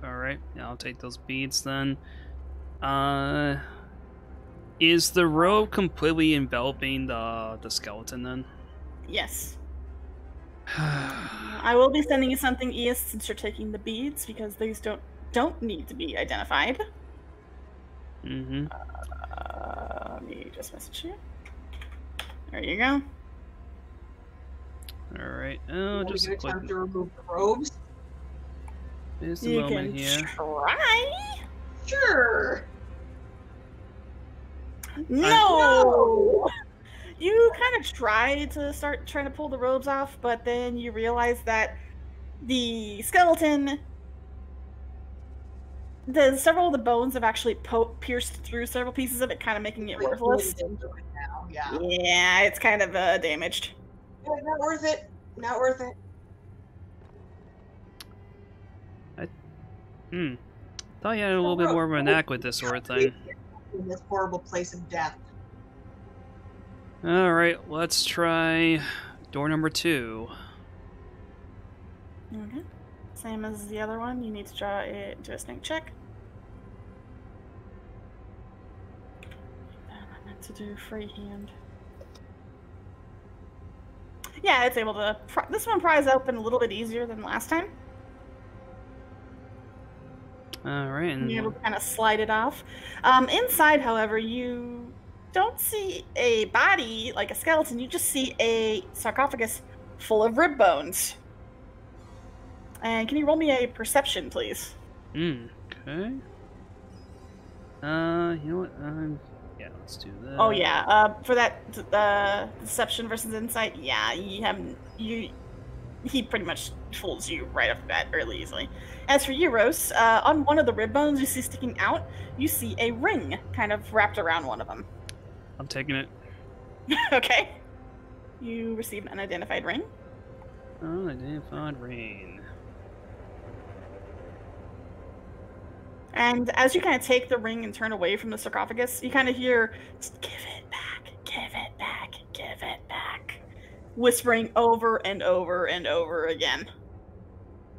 D: Alright, yeah, I'll take those beads then. Is the robe completely enveloping the skeleton then?
A: Yes. I will be sending you something, Eos, since you're taking the beads, because these don't need to be identified.
D: Mm-hmm.
A: Let me just message you. There you go.
D: Alright, oh, just a quick...
F: attempt to remove the robes?
D: Just a
A: You
D: moment
A: can
D: here.
A: try.
F: Sure.
A: No! You kind of try to start trying to pull the robes off, but then you realize that the skeleton, several of the bones have actually pierced through several pieces of it, kind of making it worthless.
F: Now, yeah.
A: Yeah, it's kind of damaged.
F: Yeah, not worth it. Not worth it.
D: Thought you had a little bit more of a knack with this sort of thing.
F: In this horrible place of death.
D: Alright, let's try door number 2.
A: Okay. Same as the other one. You need to draw it into a snake check. I meant to do freehand. Yeah, it's able to. This one pries open a little bit easier than last time.
D: Alright. And
A: you're able to kind of slide it off. Inside, however, you don't see a body like a skeleton. You just see a sarcophagus full of rib bones. And can you roll me a perception, please?
D: Okay. You know what? Yeah, let's do that.
A: Oh yeah. For that deception versus insight, yeah, he pretty much fools you right off the bat really easily. As for you, Rose, on one of the rib bones you see sticking out, you see a ring kind of wrapped around one of them.
D: I'm taking it.
A: Okay. You receive an unidentified ring.
D: Unidentified ring.
A: And as you kind of take the ring and turn away from the sarcophagus, you kind of hear, "Give it back, give it back, give it back," whispering over and over and over again.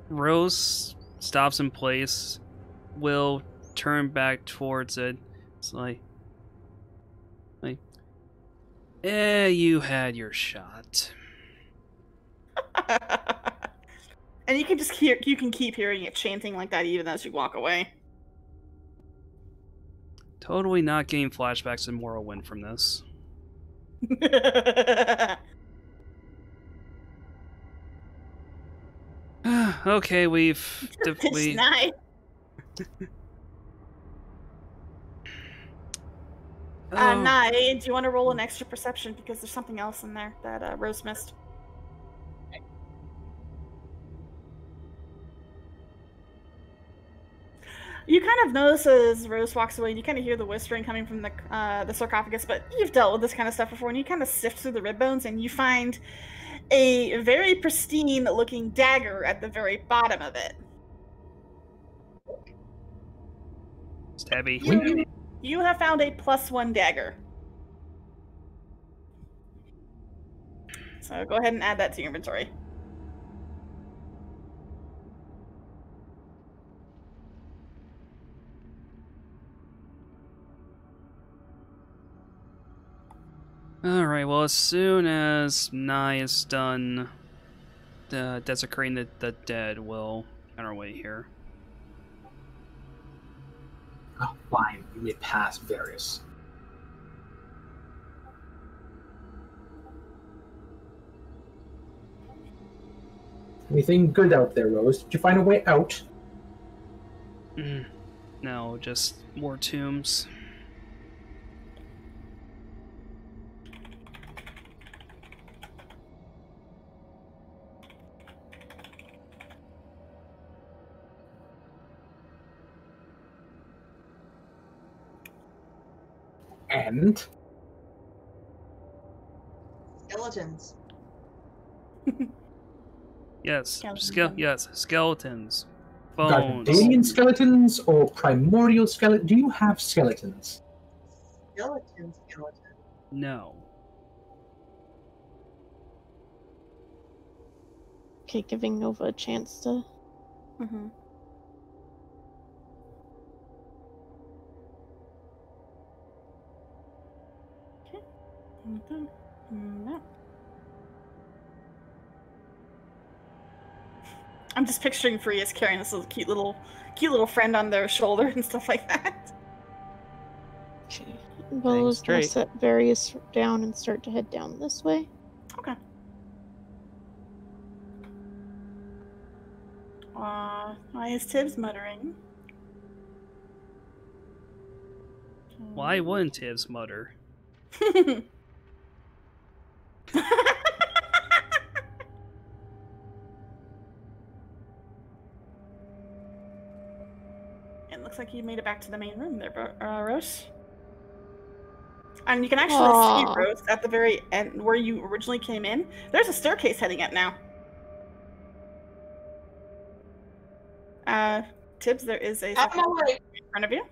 D: Rose stops in place, will turn back towards it. It's like, you had your shot.
A: And you can keep hearing it chanting like that even as you walk away.
D: Totally not getting flashbacks to Morrowind from this. Okay, we've...
A: Nice. Nah, do you want to roll an extra perception because there's something else in there that Rose missed? You kind of notice as Rose walks away, and you kind of hear the whispering coming from the sarcophagus, but you've dealt with this kind of stuff before, and you kind of sift through the rib bones, and you find a very pristine-looking dagger at the very bottom of it.
D: Stabby.
A: You have found a +1 dagger. So go ahead and add that to your inventory.
D: Alright, well, as soon as Nye is done desecrating the dead, we'll on our way here.
E: Oh, fine. You may pass Varys. Anything good out there, Rose? Did you find a way out?
D: No, just more tombs.
E: And
F: Skeletons.
D: Yes.
A: Skeletons.
D: Yes. Skeletons. Bones.
E: Gardanian skeletons or primordial skeletons? Do you have skeletons?
F: Skeleton.
D: No.
B: Okay, giving Nova a chance to.
A: Mm-hmm. Okay. No. I'm just picturing Freya's carrying this little cute little friend on their shoulder and stuff like that.
B: Okay. Bella's gonna
C: straight.
B: set Various down and start to head down this way.
A: Okay. Why is Tibbs muttering?
D: Why wouldn't Tibbs mutter?
A: It looks like you made it back to the main room there, Rose. And you can actually see,
B: Aw.
A: Rose, at the very end where you originally came in. There's a staircase heading up now. Tibbs, there is a
F: Out of my way.
A: in front of you.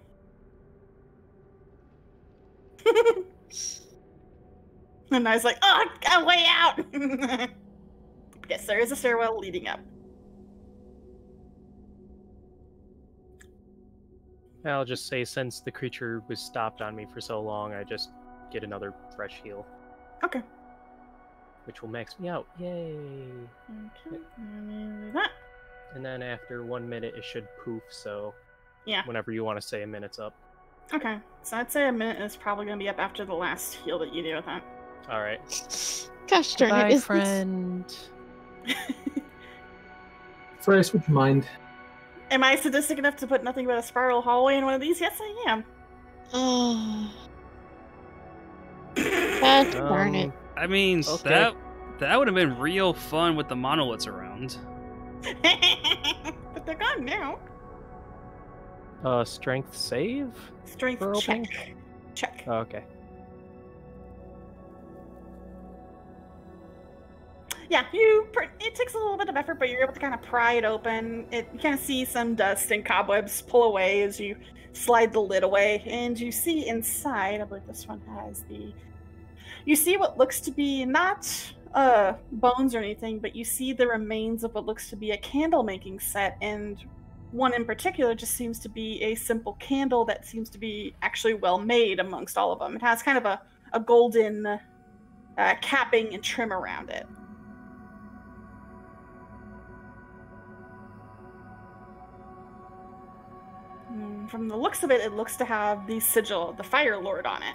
A: And I was like, oh, a way out! Yes, there is a stairwell leading up.
C: I'll just say, since the creature was stopped on me for so long, I just get another fresh heal,
A: Okay.
C: which will max me out. Yay!
A: Okay, let me do that.
C: And then after 1 minute, it should poof, so
A: Yeah.
C: whenever you want to say a minute's up.
A: Okay, so I'd say a minute is probably going to be up after the last heal that you do with that.
C: Alright.
B: Gosh darn
C: Bye,
B: it! Is
C: friend.
E: First, would you mind?
A: Am I sadistic enough to put nothing but a spiral hallway in one of these? Yes, I am.
B: Gosh darn it!
D: I mean,
C: Okay.
D: that would have been real fun with the monoliths around.
A: But they're gone now.
C: Strength save?
A: Strength
C: For opening?
A: check. Check.
C: Oh, okay.
A: Yeah, it takes a little bit of effort, but you're able to kind of pry it open. You kind of see some dust and cobwebs pull away as you slide the lid away, and you see inside, I believe this one has you see what looks to be not bones or anything, but you see the remains of what looks to be a candle making set, and one in particular just seems to be a simple candle that seems to be actually well made amongst all of them. It has kind of a golden capping and trim around it. From the looks of it, it looks to have the sigil of the Fire Lord on it.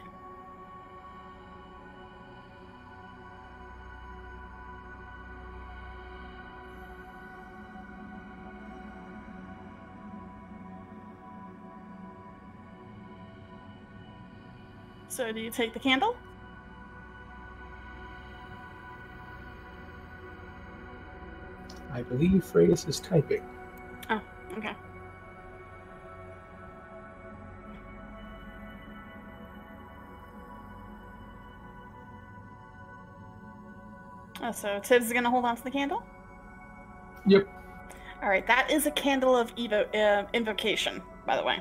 A: So do you take the candle?
E: I believe Freydis is typing.
A: Oh, okay. Oh, so Tibbs is gonna hold on to the candle?
E: Yep.
A: Alright, that is a candle of invocation, by the way.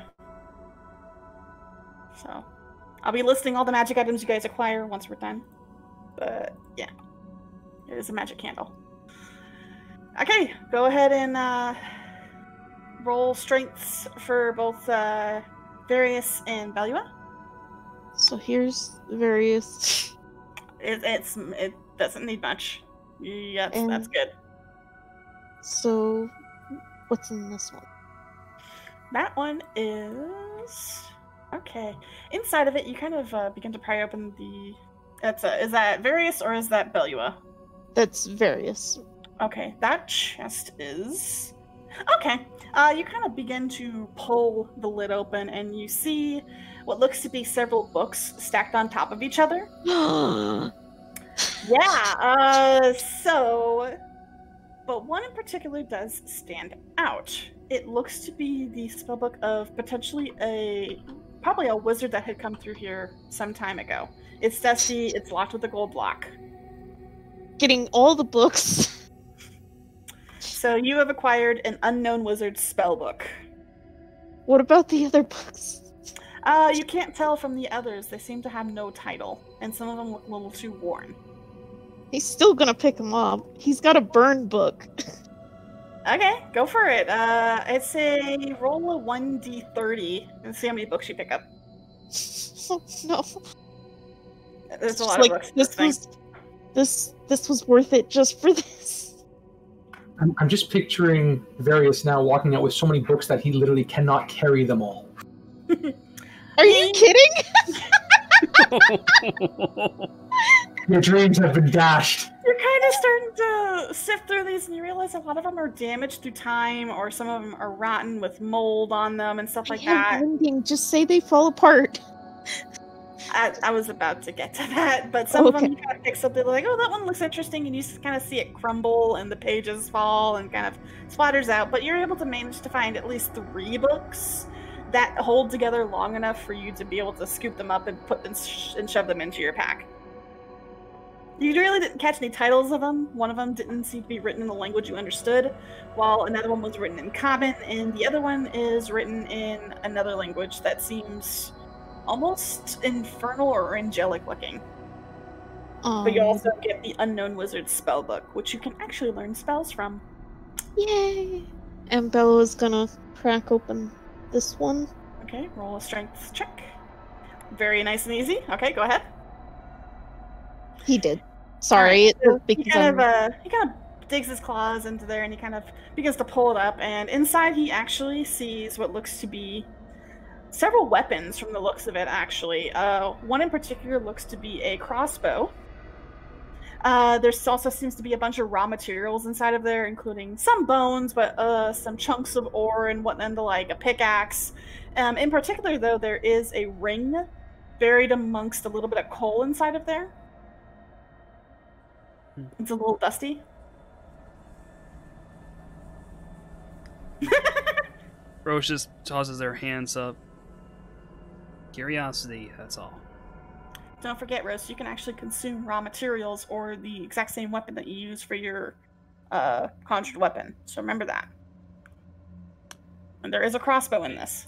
A: So, I'll be listing all the magic items you guys acquire once we're done. But, yeah. It is a magic candle. Okay, go ahead and roll strengths for both Various and Belua.
B: So here's Various.
A: It doesn't need much. Yeah,
B: And-
A: that's good.
B: So, what's in this one?
A: That one is okay. Inside of it, you kind of begin to pry open the. Is that Various or is that Belua?
B: That's Various.
A: Okay, that chest is okay. You kind of begin to pull the lid open, and you see what looks to be several books stacked on top of each other. Yeah. But one in particular does stand out. It looks to be the spellbook of potentially probably a wizard that had come through here some time ago. It's dusty. It's locked with a gold lock.
B: getting all the books.
A: So you have acquired an unknown wizard spell book.
B: What about the other books?
A: You can't tell from the others. They seem to have no title, and some of them look a little too worn.
B: He's still gonna pick them up. He's got a burn book.
A: Okay, go for it. I'd say roll a 1d30 and see how many books you pick up.
B: Oh, no.
A: There's a
B: Just
A: lot
B: like,
A: of books. in this thing.
B: this was worth it just for this.
E: I'm just picturing Various now walking out with so many books that he literally cannot carry them all.
B: Are you kidding?
E: Your dreams have been dashed.
A: You're kind of starting to sift through these, and you realize a lot of them are damaged through time, or some of them are rotten with mold on them and stuff like that.
B: Ending. Just say they fall apart.
A: I was about to get to that, but some of them you kind of pick something like, oh, that one looks interesting, and you just kind of see it crumble and the pages fall and kind of splatters out. But you're able to manage to find at least 3 books that hold together long enough for you to be able to scoop them up and put them and shove them into your pack. You really didn't catch any titles of them. One of them didn't seem to be written in the language you understood, while another one was written in Common, and the other one is written in another language that seems almost infernal or angelic looking. But you also get the Unknown Wizard spellbook, which you can actually learn spells from.
B: Yay! And Bella's gonna crack open this one.
A: Okay, roll a strength check. Very nice and easy. Okay, go ahead.
B: He did. Sorry,
A: so
B: because
A: he kind of digs his claws into there, and he kind of begins to pull it up. And inside, he actually sees what looks to be several weapons from the looks of it. Actually, one in particular looks to be a crossbow. There also seems to be a bunch of raw materials inside of there, including some bones, but some chunks of ore and whatnot, like a pickaxe. In particular, though, there is a ring buried amongst a little bit of coal inside of there. It's a little dusty.
D: Roche just tosses their hands up. Curiosity, that's all.
A: Don't forget, Rose, you can actually consume raw materials or the exact same weapon that you use for your conjured weapon. So remember that. And there is a crossbow in this.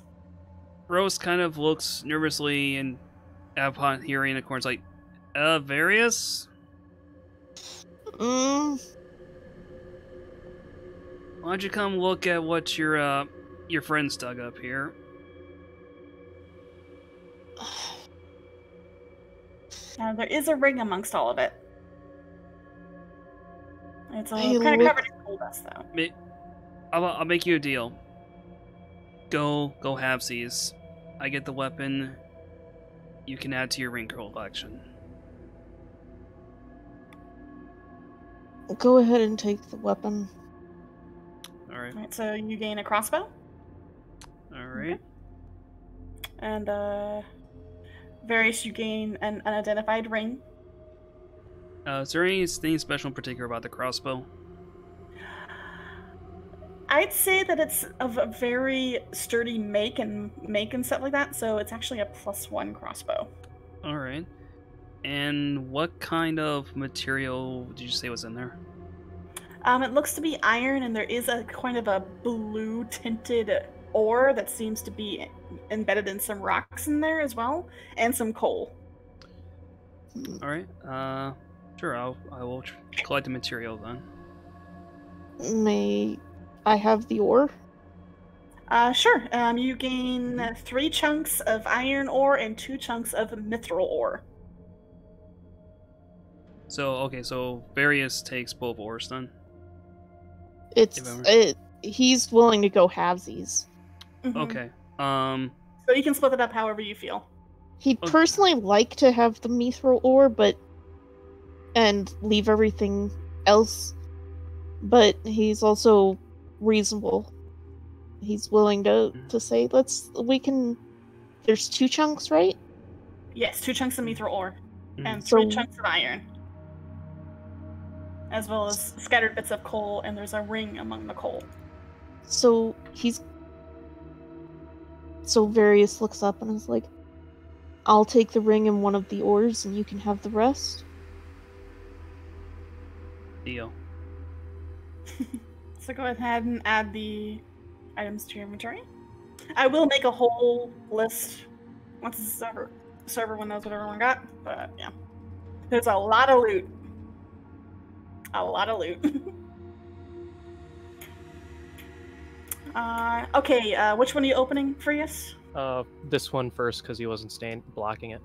D: Rose kind of looks nervously and upon hearing the corn's like, Various? Why don't you come look at what your friends dug up here?
A: There is a ring amongst all of it. It's kind of covered in coal dust, though.
D: I'll make you a deal. Go have these. I get the weapon. You can add to your ring collection.
B: Go ahead and take the weapon.
D: Alright.
A: So you gain a crossbow.
D: Alright.
A: Okay. And, Various, you gain an unidentified ring.
D: Is there anything special in particular about the crossbow?
A: I'd say that it's of a very sturdy make and stuff like that, so it's actually a +1 crossbow.
D: Alright. And what kind of material did you say was in there?
A: It looks to be iron, and there is a kind of a blue tinted ore that seems to be embedded in some rocks in there as well, and some coal.
D: Alright, sure, I will collect the material then.
B: May I have the ore?
A: Sure. You gain 3 chunks of iron ore and 2 chunks of mithril ore.
D: So Various takes both ores then?
B: He's willing to go halvesies.
A: Mm-hmm.
D: Okay.
A: So you can split it up however you feel.
B: He'd personally like to have the mithril ore, and leave everything else, but he's also reasonable. He's willing to say, there's 2 chunks, right?
A: Yes, 2 chunks of mithril ore, and
B: So-
A: 3 chunks of iron. As well as scattered bits of coal, and there's a ring among the coal.
B: So Various looks up and is like, I'll take the ring and one of the ores, and you can have the rest.
D: Deal.
A: So go ahead and add the items to your inventory. I will make a whole list once this is over, so everyone knows what everyone got. But yeah, there's a lot of loot. A lot of loot. Okay, which one are you opening, Frias?
C: This one first because he wasn't blocking it.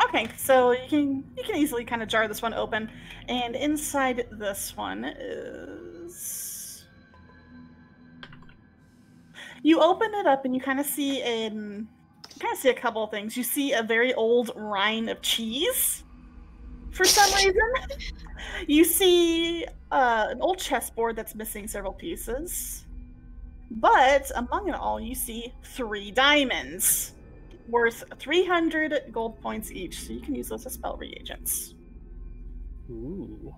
A: Okay, so you can easily kind of jar this one open, and inside this one is. You open it up and you kind of see a couple of things. You see a very old rind of cheese. For some reason, you see an old chessboard that's missing several pieces. But among it all, you see 3 diamonds worth 300 gold points each. So you can use those as spell reagents.
C: Ooh.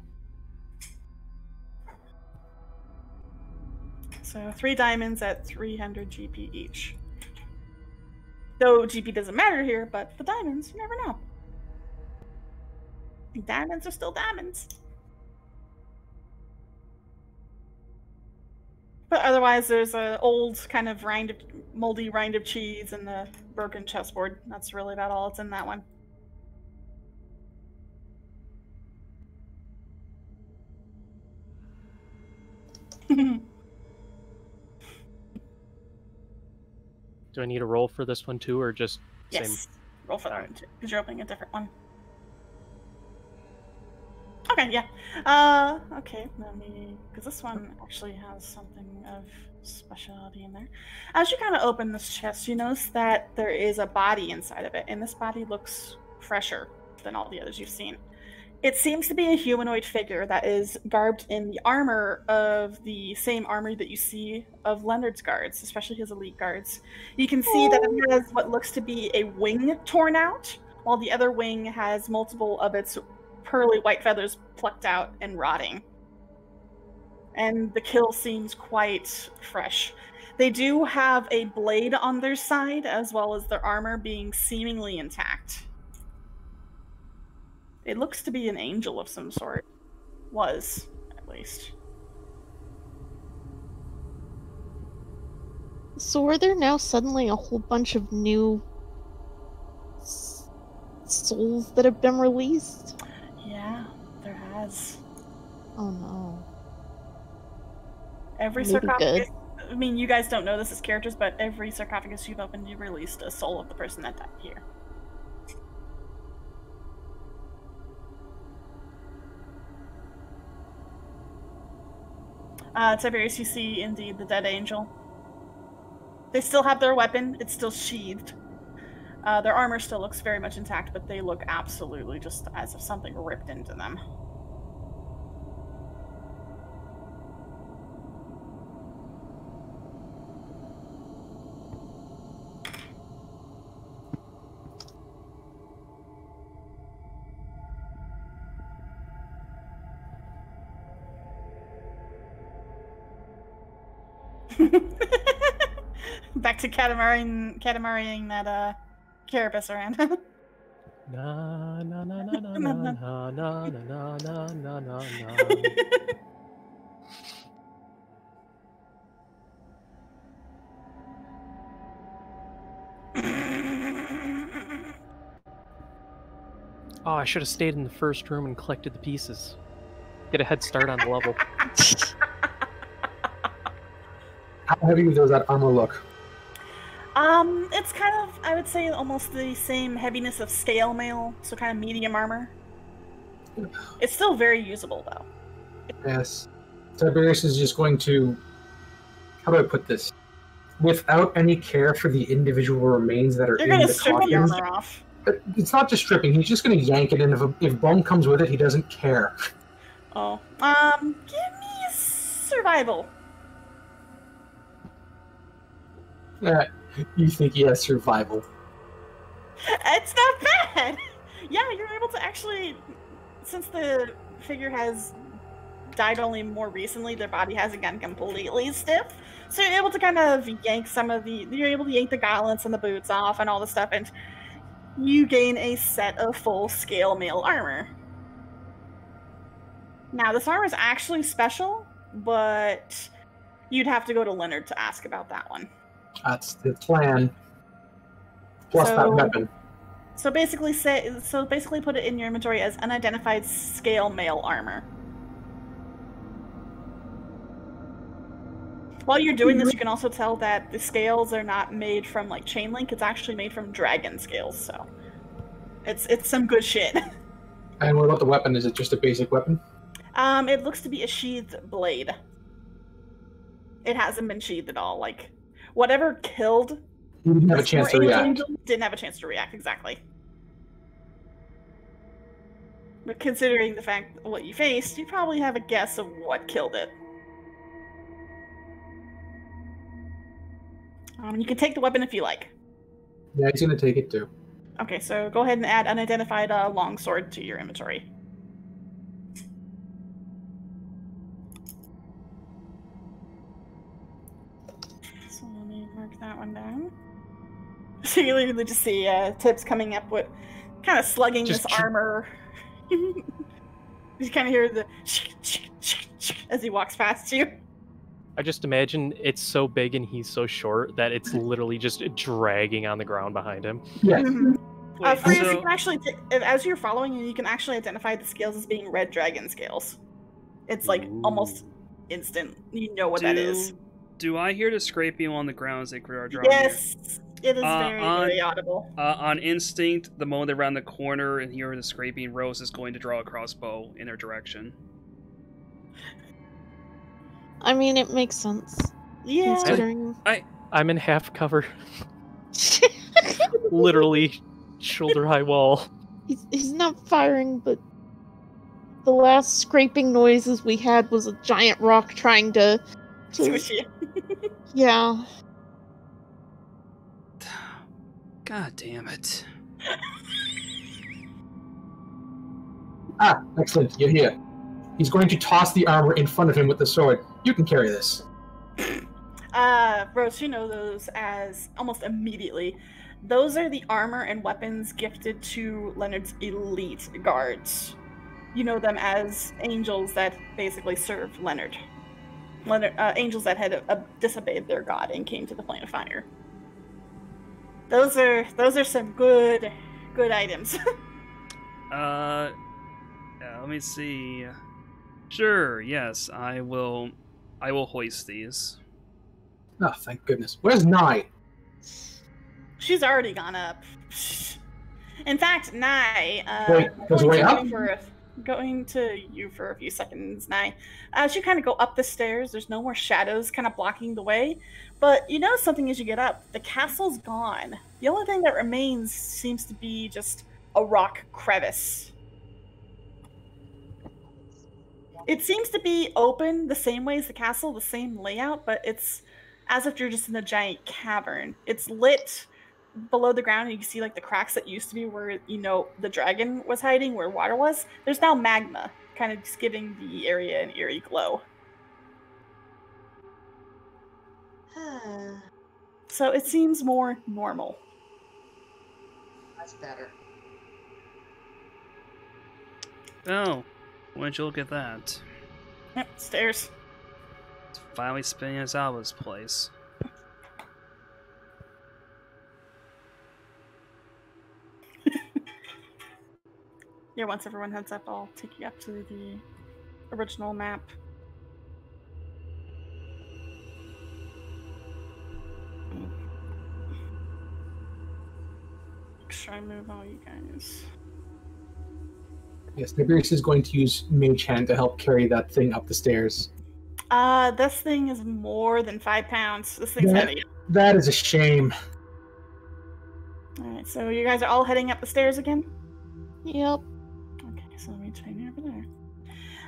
A: So 3 diamonds at 300 GP each. Though GP doesn't matter here, but the diamonds, you never know. Diamonds are still diamonds. But otherwise, there's an old kind of moldy rind of cheese and the broken chessboard. That's really about all that's in that one.
C: Do I need a roll for this one too, or just
A: Yes.
C: same?
A: Roll for that one too, because you're opening a different one. Okay, yeah. Okay, let me, because this one actually has something of speciality in there. As you kind of open this chest, you notice that there is a body inside of it, and this body looks fresher than all the others you've seen. It seems to be a humanoid figure that is garbed in the armor of the same armor that you see of Leonard's guards, especially his elite guards. You can see that it has what looks to be a wing torn out, while the other wing has multiple of its pearly white feathers plucked out and rotting. And the kill seems quite fresh. They do have a blade on their side, as well as their armor being seemingly intact. It looks to be an angel of some sort. Was, at least.
B: So are there now suddenly a whole bunch of new souls that have been released?
A: Yeah, there has.
B: Oh no.
A: Every
B: Maybe
A: sarcophagus...
B: good.
A: I mean, you guys don't know this as characters, but every sarcophagus you've opened, you've released a soul of the person that died here. Tiberius, you see indeed the dead angel. They still have their weapon. It's still sheathed. Their armor still looks very much intact, but they look absolutely just as if something ripped into them. Back to catamaring that carapace around.
C: Na na na na na na na na na na na na. Oh, I should have stayed in the first room and collected the pieces. Get a head start on the level.
E: How heavy does that armor look?
A: It's kind of, I would say, almost the same heaviness of scale mail, so kind of medium armor. It's still very usable, though.
E: Yes. Tiberius is just going to... How do I put this? Without any care for the individual remains that are
A: You're
E: in
A: gonna
E: the
A: strip the
E: coffins.
A: armor off.
E: But it's not just stripping. He's just going to yank it, and if bone comes with it, he doesn't care.
A: Oh. Give me survival.
E: You think he has survival?
A: It's not bad! Yeah, you're able to actually, since the figure has died only more recently, their body hasn't gotten completely stiff. So you're able to kind of yank you're able to yank the gauntlets and the boots off and all the stuff, and you gain a set of full scale mail armor. Now, this armor is actually special, but you'd have to go to Leonard to ask about that one.
E: That's the plan. Plus that weapon.
A: So basically put it in your inventory as unidentified scale mail armor. While you're doing this, you can also tell that the scales are not made from like chain link, it's actually made from dragon scales, so it's some good shit.
E: And what about the weapon? Is it just a basic weapon?
A: It looks to be a sheathed blade. It hasn't been sheathed at all. Like, whatever killed...
E: He didn't have a chance to react.
A: Didn't have a chance to react, exactly. But considering the fact of what you faced, you probably have a guess of what killed it. You can take the weapon if you like.
E: Yeah, he's gonna take it too.
A: Okay, so go ahead and add unidentified longsword to your inventory. So let me mark that one down. So you literally just see Tips coming up with, kind of slugging this armor. You kind of hear the as he walks past you.
C: I just imagine it's so big and he's so short that it's literally just dragging on the ground behind him.
E: Yeah.
A: Freya, you can actually, as you're following, you can actually identify the scales as being red dragon scales. It's like almost instant. You know what that is.
D: Do I hear the scraping on the ground as they are drawing?
A: Yes, it is very audible.
D: On instinct, the moment they're around the corner and hear the scraping, Rose is going to draw a crossbow in their direction.
B: I mean, it makes sense.
A: Yeah.
B: Considering...
C: I'm in half cover. Literally, shoulder-high wall.
B: He's not firing, but the last scraping noises we had was a giant rock trying to
A: Squish you.
B: Yeah.
D: God damn it.
E: Ah, excellent. You're here. He's going to toss the armor in front of him with the sword. You can carry this.
A: Rose, you know those as almost immediately. Those are the armor and weapons gifted to Leonard's elite guards. You know them as angels that basically served Leonard. Angels that had disobeyed their god and came to the plane of fire. Those are some good items.
D: Let me see. Sure, yes, I will hoist these.
E: Oh, thank goodness. Where's Nye?
A: She's already gone up. In fact, Nye,
E: goes way up?
A: Going to you for a few seconds, Nye. As you kind of go up the stairs, there's no more shadows kind of blocking the way. But you know something as you get up. The castle's gone. The only thing that remains seems to be just a rock crevice. It seems to be open the same way as the castle, the same layout, but it's as if you're just in a giant cavern. It's lit below the ground, and you can see like the cracks that used to be where, you know, the dragon was hiding, where water was. There's now magma, kind of just giving the area an eerie glow. So it seems more normal.
F: That's better.
D: Oh, why'd you look at that?
A: Yep, stairs.
D: It's finally spinning us out of this place.
A: Yeah, once everyone heads up, I'll take you up to the original map. Make sure I move all you guys.
E: Yes, Tiberius is going to use Mage Hand to help carry that thing up the stairs.
A: This thing is more than 5 pounds. This thing's heavy.
E: That is a shame.
A: Alright, so you guys are all heading up the stairs again?
B: Yep.
A: Okay, so let me train you over there.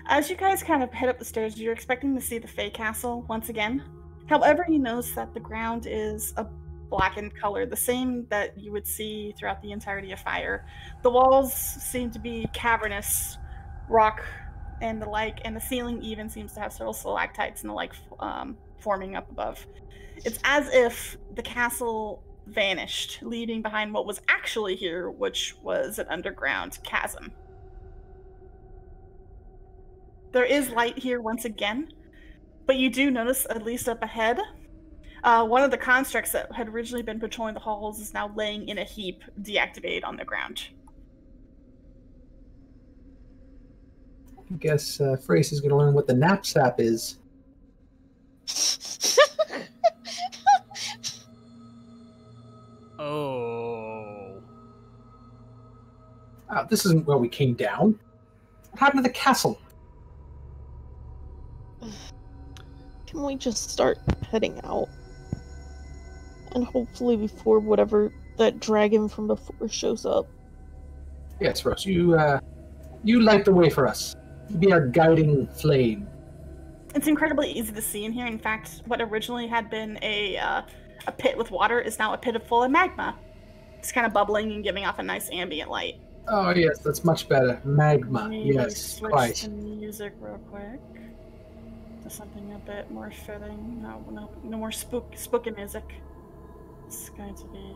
A: As you guys kind of head up the stairs, you're expecting to see the Fey Castle once again. However, you notice that the ground is a blackened color, the same that you would see throughout the entirety of Fire. The walls seem to be cavernous, rock and the like, and the ceiling even seems to have several stalactites and the like forming up above. It's as if the castle vanished, leaving behind what was actually here, which was an underground chasm. There is light here once again, but you do notice, at least up ahead, one of the constructs that had originally been patrolling the halls is now laying in a heap, deactivated on the ground.
E: I guess Frace is going to learn what the knapsack is.
D: Oh.
E: This isn't where we came down. What happened to the castle?
B: Can we just start heading out? And hopefully before whatever that dragon from before shows up.
E: Yes, Rose, you light the way for us. You be our guiding flame.
A: It's incredibly easy to see in here. In fact, what originally had been a pit with water is now a pit full of magma. It's kind of bubbling and giving off a nice ambient light.
E: Oh yes, that's much better. Magma, yes,
A: Switch
E: quite.
A: to music real quick. To something a bit more fitting. No more spooky music. It's going to be.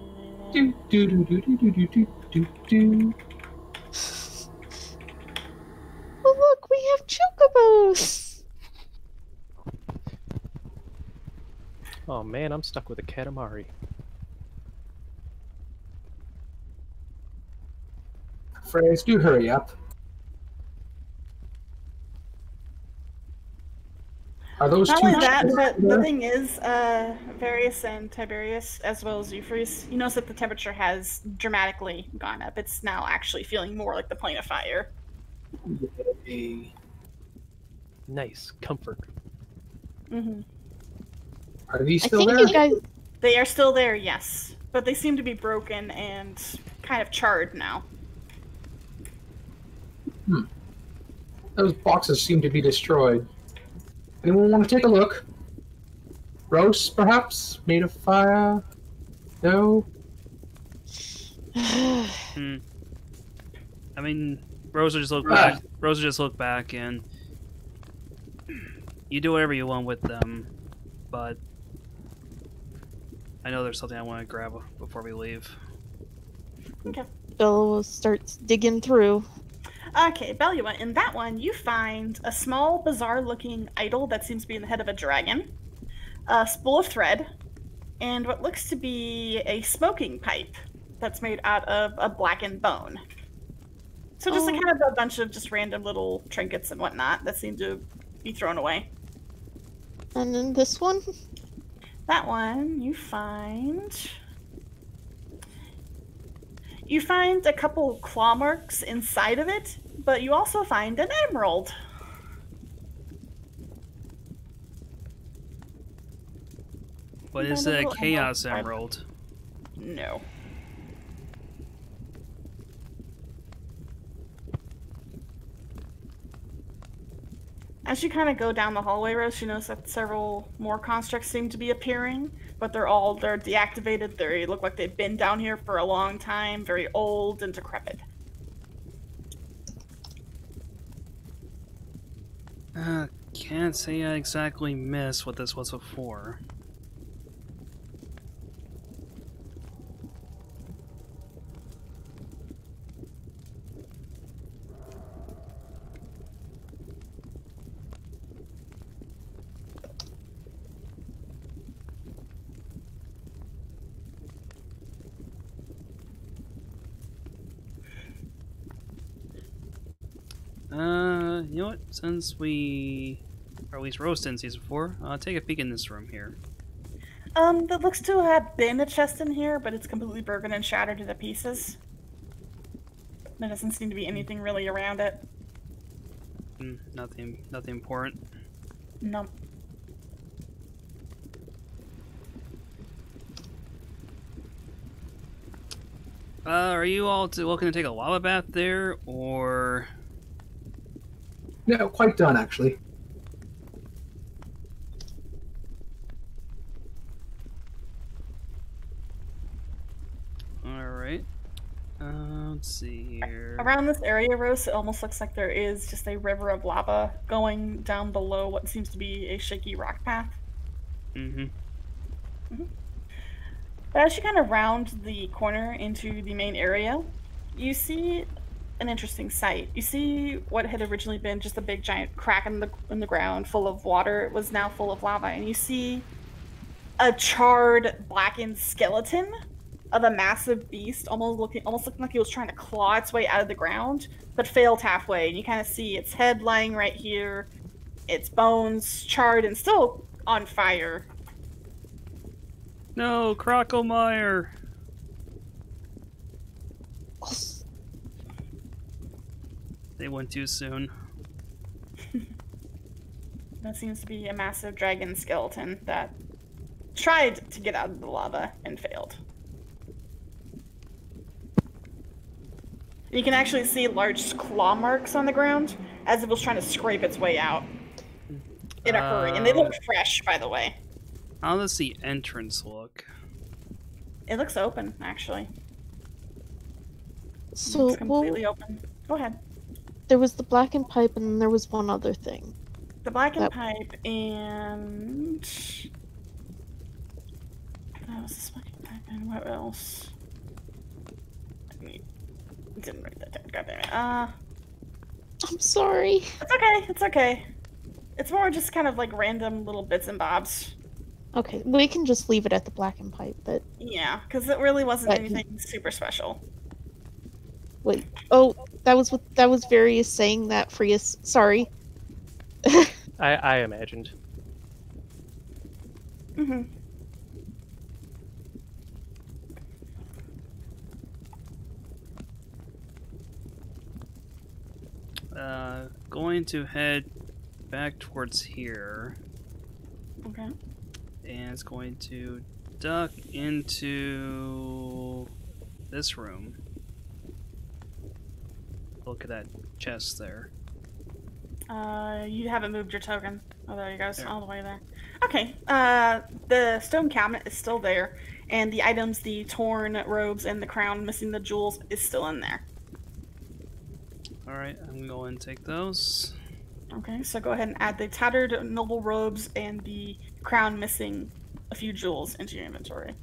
E: Do do do do do do do do do.
B: Oh look, we have chocobos!
C: Oh man, I'm stuck with a Katamari.
E: Frace, do hurry up. Are those
A: Not
E: two?
A: only that,
E: ships
A: but
E: there?
A: the thing is, Varius and Tiberius, as well as Euphrates, you notice that the temperature has dramatically gone up. It's now actually feeling more like the plane of fire.
C: Nice comfort.
A: Mm-hmm.
E: Are these
B: I
E: still
B: think
E: there?
B: you guys...
A: They are still there, yes, but they seem to be broken and kind of charred now.
E: Those boxes seem to be destroyed. Anyone want to take a look? Rose, perhaps? Made of fire? No?
D: I mean, Rose will just look back. Rose will just look back, and you do whatever you want with them. But I know there's something I want to grab before we leave.
A: Okay.
B: Bella starts digging through.
A: Okay, Belua, in that one, you find a small, bizarre-looking idol that seems to be in the head of a dragon, a spool of thread, and what looks to be a smoking pipe that's made out of a blackened bone. So just kind of a bunch of just random little trinkets and whatnot that seem to be thrown away.
B: And then this one?
A: That one, you find a couple claw marks inside of it, but you also find an emerald.
D: But it's a Chaos Emerald.
A: No. As you kind of go down the hallway, Rose, you notice that several more constructs seem to be appearing, but they're deactivated. They look like they've been down here for a long time, very old and decrepit.
D: Can't say I exactly miss what this was before. You know what? Since we, or at least Rose didn't see this before, take a peek in this room here.
A: That looks to have been a chest in here, but it's completely broken and shattered to pieces. There doesn't seem to be anything really around it.
D: Nothing important.
A: No.
D: Are you all looking to take a lava bath there, or?
E: No, quite done, actually.
D: Alright. Let's see here.
A: Around this area, Rose, it almost looks like there is just a river of lava going down below what seems to be a shaky rock path. But as you kind of round the corner into the main area, you see an interesting sight. You see what had originally been just a big giant crack in the ground full of water. It was now full of lava, and you see a charred, blackened skeleton of a massive beast, almost looking like it was trying to claw its way out of the ground, but failed halfway. And you kind of see its head lying right here, its bones charred and still on fire.
D: No, Crocomire. They went too soon.
A: That seems to be a massive dragon skeleton that tried to get out of the lava and failed. You can actually see large claw marks on the ground as if it was trying to scrape its way out in a hurry. And they look fresh, by the way.
D: How does the entrance look?
A: It looks open, actually.
B: So,
A: it's completely open. Go ahead.
B: There was the blackened pipe, and then there was one other thing.
A: The blackened pipe and... That was the blackened pipe, and what else? Didn't write that down. God damn it.
B: I'm sorry.
A: It's okay. It's okay. It's more just kind of like random little bits and bobs.
B: Okay, we can just leave it at the blackened pipe, but...
A: Yeah, because it really wasn't anything super special.
B: Wait. Oh, that was Various saying that, Frius. Sorry.
C: I imagined.
A: Mm-hmm.
D: Going to head back towards here.
A: Okay.
D: And it's going to duck into this room. Look at that chest there.
A: You haven't moved your token. Oh, there you go. It's all the way there. Okay. The stone cabinet is still there, and the items, the torn robes and the crown missing the jewels, is still in there.
D: Alright, I'm going to take those.
A: Okay, so go ahead and add the tattered noble robes and the crown missing a few jewels into your inventory.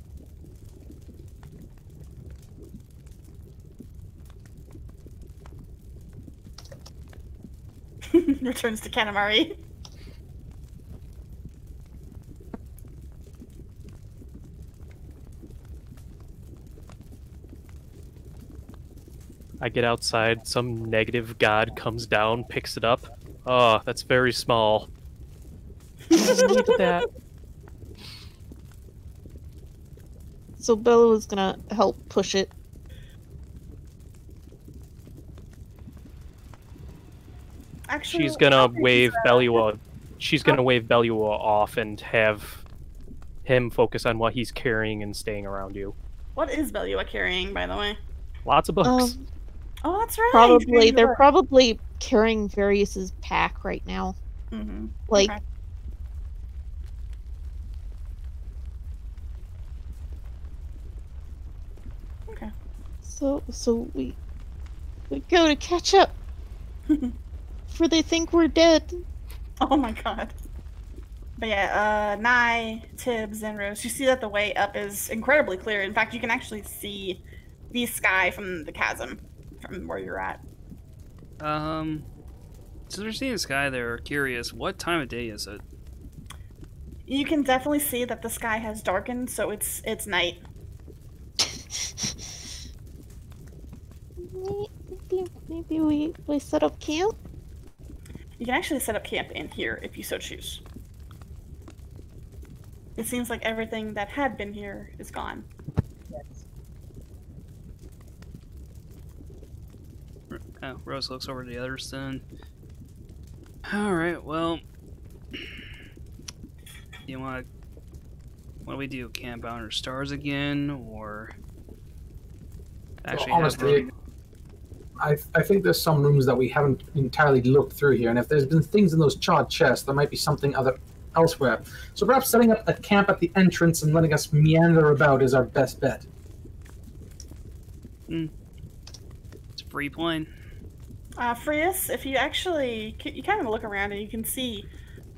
A: Returns to Katamari.
C: I get outside, some negative god comes down, picks it up. Oh, that's very small. Needed that.
B: So Bella was gonna help push it.
A: Actually,
C: She's gonna wave Belua. She's gonna wave Belua off and have him focus on what he's carrying and staying around you.
A: What is Belua carrying, by the way?
C: Lots of books.
A: Oh, that's right.
B: Probably they're probably carrying Various's pack right now.
A: Mm-hmm.
B: Like,
A: okay. Okay.
B: So we go to catch up. For they think we're dead.
A: Oh my god. But yeah, Nye, Tibbs, and Rose, you see that the way up is incredibly clear. In fact, you can actually see the sky from the chasm, from where you're at.
D: So they're seeing the sky, they're curious, what time of day is it?
A: You can definitely see that the sky has darkened, so it's night.
B: Maybe we set up camp?
A: You can actually set up camp in here if you so choose. It seems like everything that had been here is gone.
D: Oh, Rose looks over to the others then. Alright, well... You want to... What do we do? Camp out under stars again? Or... Actually,
E: well, honestly, I think there's some rooms that we haven't entirely looked through here, and if there's been things in those charred chests, there might be something elsewhere. So perhaps setting up a camp at the entrance and letting us meander about is our best bet.
D: It's a free plane.
A: Frius, if you actually... You kind of look around and you can see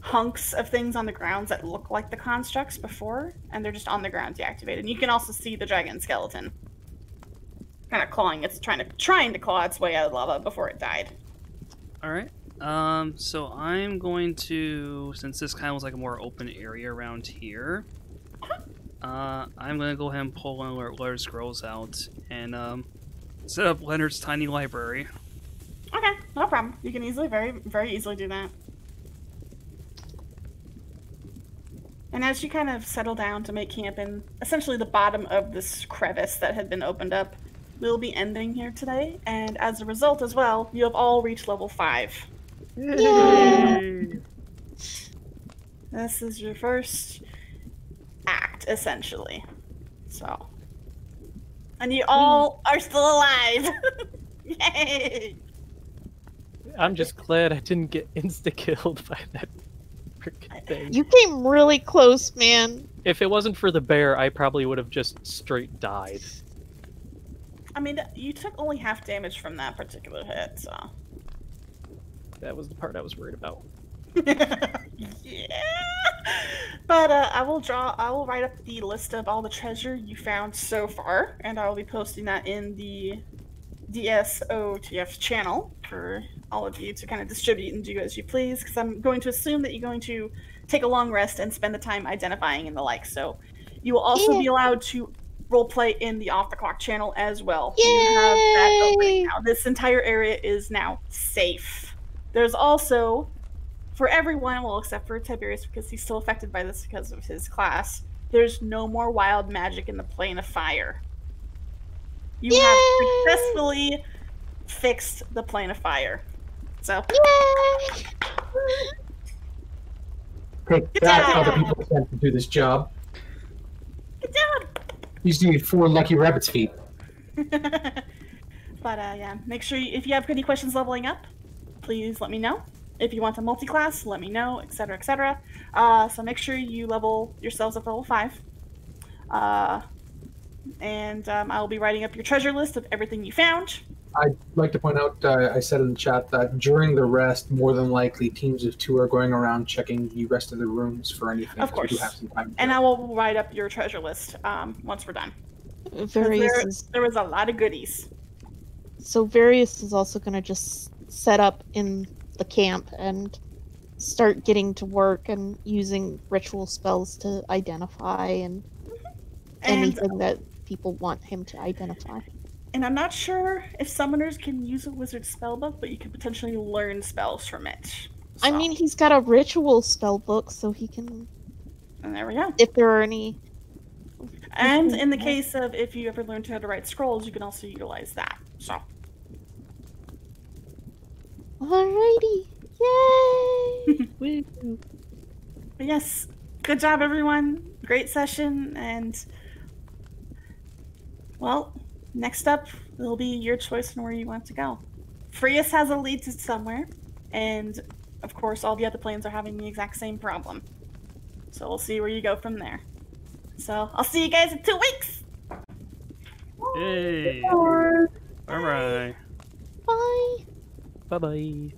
A: hunks of things on the grounds that look like the constructs before, and they're just on the ground deactivated. And you can also see the dragon skeleton. kind of clawing. It's trying to claw its way out of lava before it died.
D: All right. So I'm going to, since this kind of was like a more open area around here, I'm gonna go ahead and pull one of Leonard's scrolls out and set up Leonard's tiny library.
A: Okay, no problem. You can easily, very easily do that. And as you kind of settle down to make camp in essentially the bottom of this crevice that had been opened up, we'll be ending here today. And as a result as well, you have all reached level 5.
B: Yay!
A: This is your first act, essentially. So. And you all are still alive! Yay!
C: I'm just glad I didn't get insta-killed by that freaking thing.
B: You came really close, man.
C: If it wasn't for the bear, I probably would have just straight died.
A: I mean, you took only half damage from that particular hit, so.
C: That was the part I was worried about.
A: Yeah. But I will write up the list of all the treasure you found so far, and I will be posting that in the DSOTF channel for all of you to kind of distribute and do as you please, because I'm going to assume that you're going to take a long rest and spend the time identifying and the like. So you will also be allowed to roleplay in the Off the Clock channel as well.
B: Yay!
A: You have that open now. This entire area is now safe. There's also, for everyone, well, except for Tiberius, because he's still affected by this because of his class, there's no more wild magic in the plane of fire. You have successfully fixed the plane of fire. So,
E: Take that, other people sent to do this job.
A: good job!
E: You just need 4 lucky rabbit's feet.
A: But yeah, make sure if you have any questions leveling up, please let me know. If you want a multi-class, let me know, etc., etc. So make sure you level yourselves up to level 5. And I will be writing up your treasure list of everything you found.
E: I'd like to point out, I said in the chat that during the rest, more than likely, teams of 2 are going around checking the rest of the rooms for anything.
A: Of course.
E: We do have some time
A: And I will write up your treasure list once we're done. There was a lot of goodies.
B: So Various is also going to just set up in the camp and start getting to work and using ritual spells to identify and anything that people want him to identify.
A: And I'm not sure if summoners can use a wizard spellbook, but you could potentially learn spells from it. So.
B: I mean, he's got a ritual spellbook, so he can...
A: And there we go.
B: If there are any...
A: And in the case of if you ever learn how to write scrolls, you can also utilize that. So.
B: Alrighty. Yay!
A: But yes, good job, everyone. Great session, and... Well... Next up, it'll be your choice on where you want to go. Frias has a lead to somewhere, and of course all the other planes are having the exact same problem. So we'll see where you go from there. So I'll see you guys in 2 weeks!
D: Yay!
A: Bye!
D: Bye-bye.
B: Bye!
C: Bye-bye.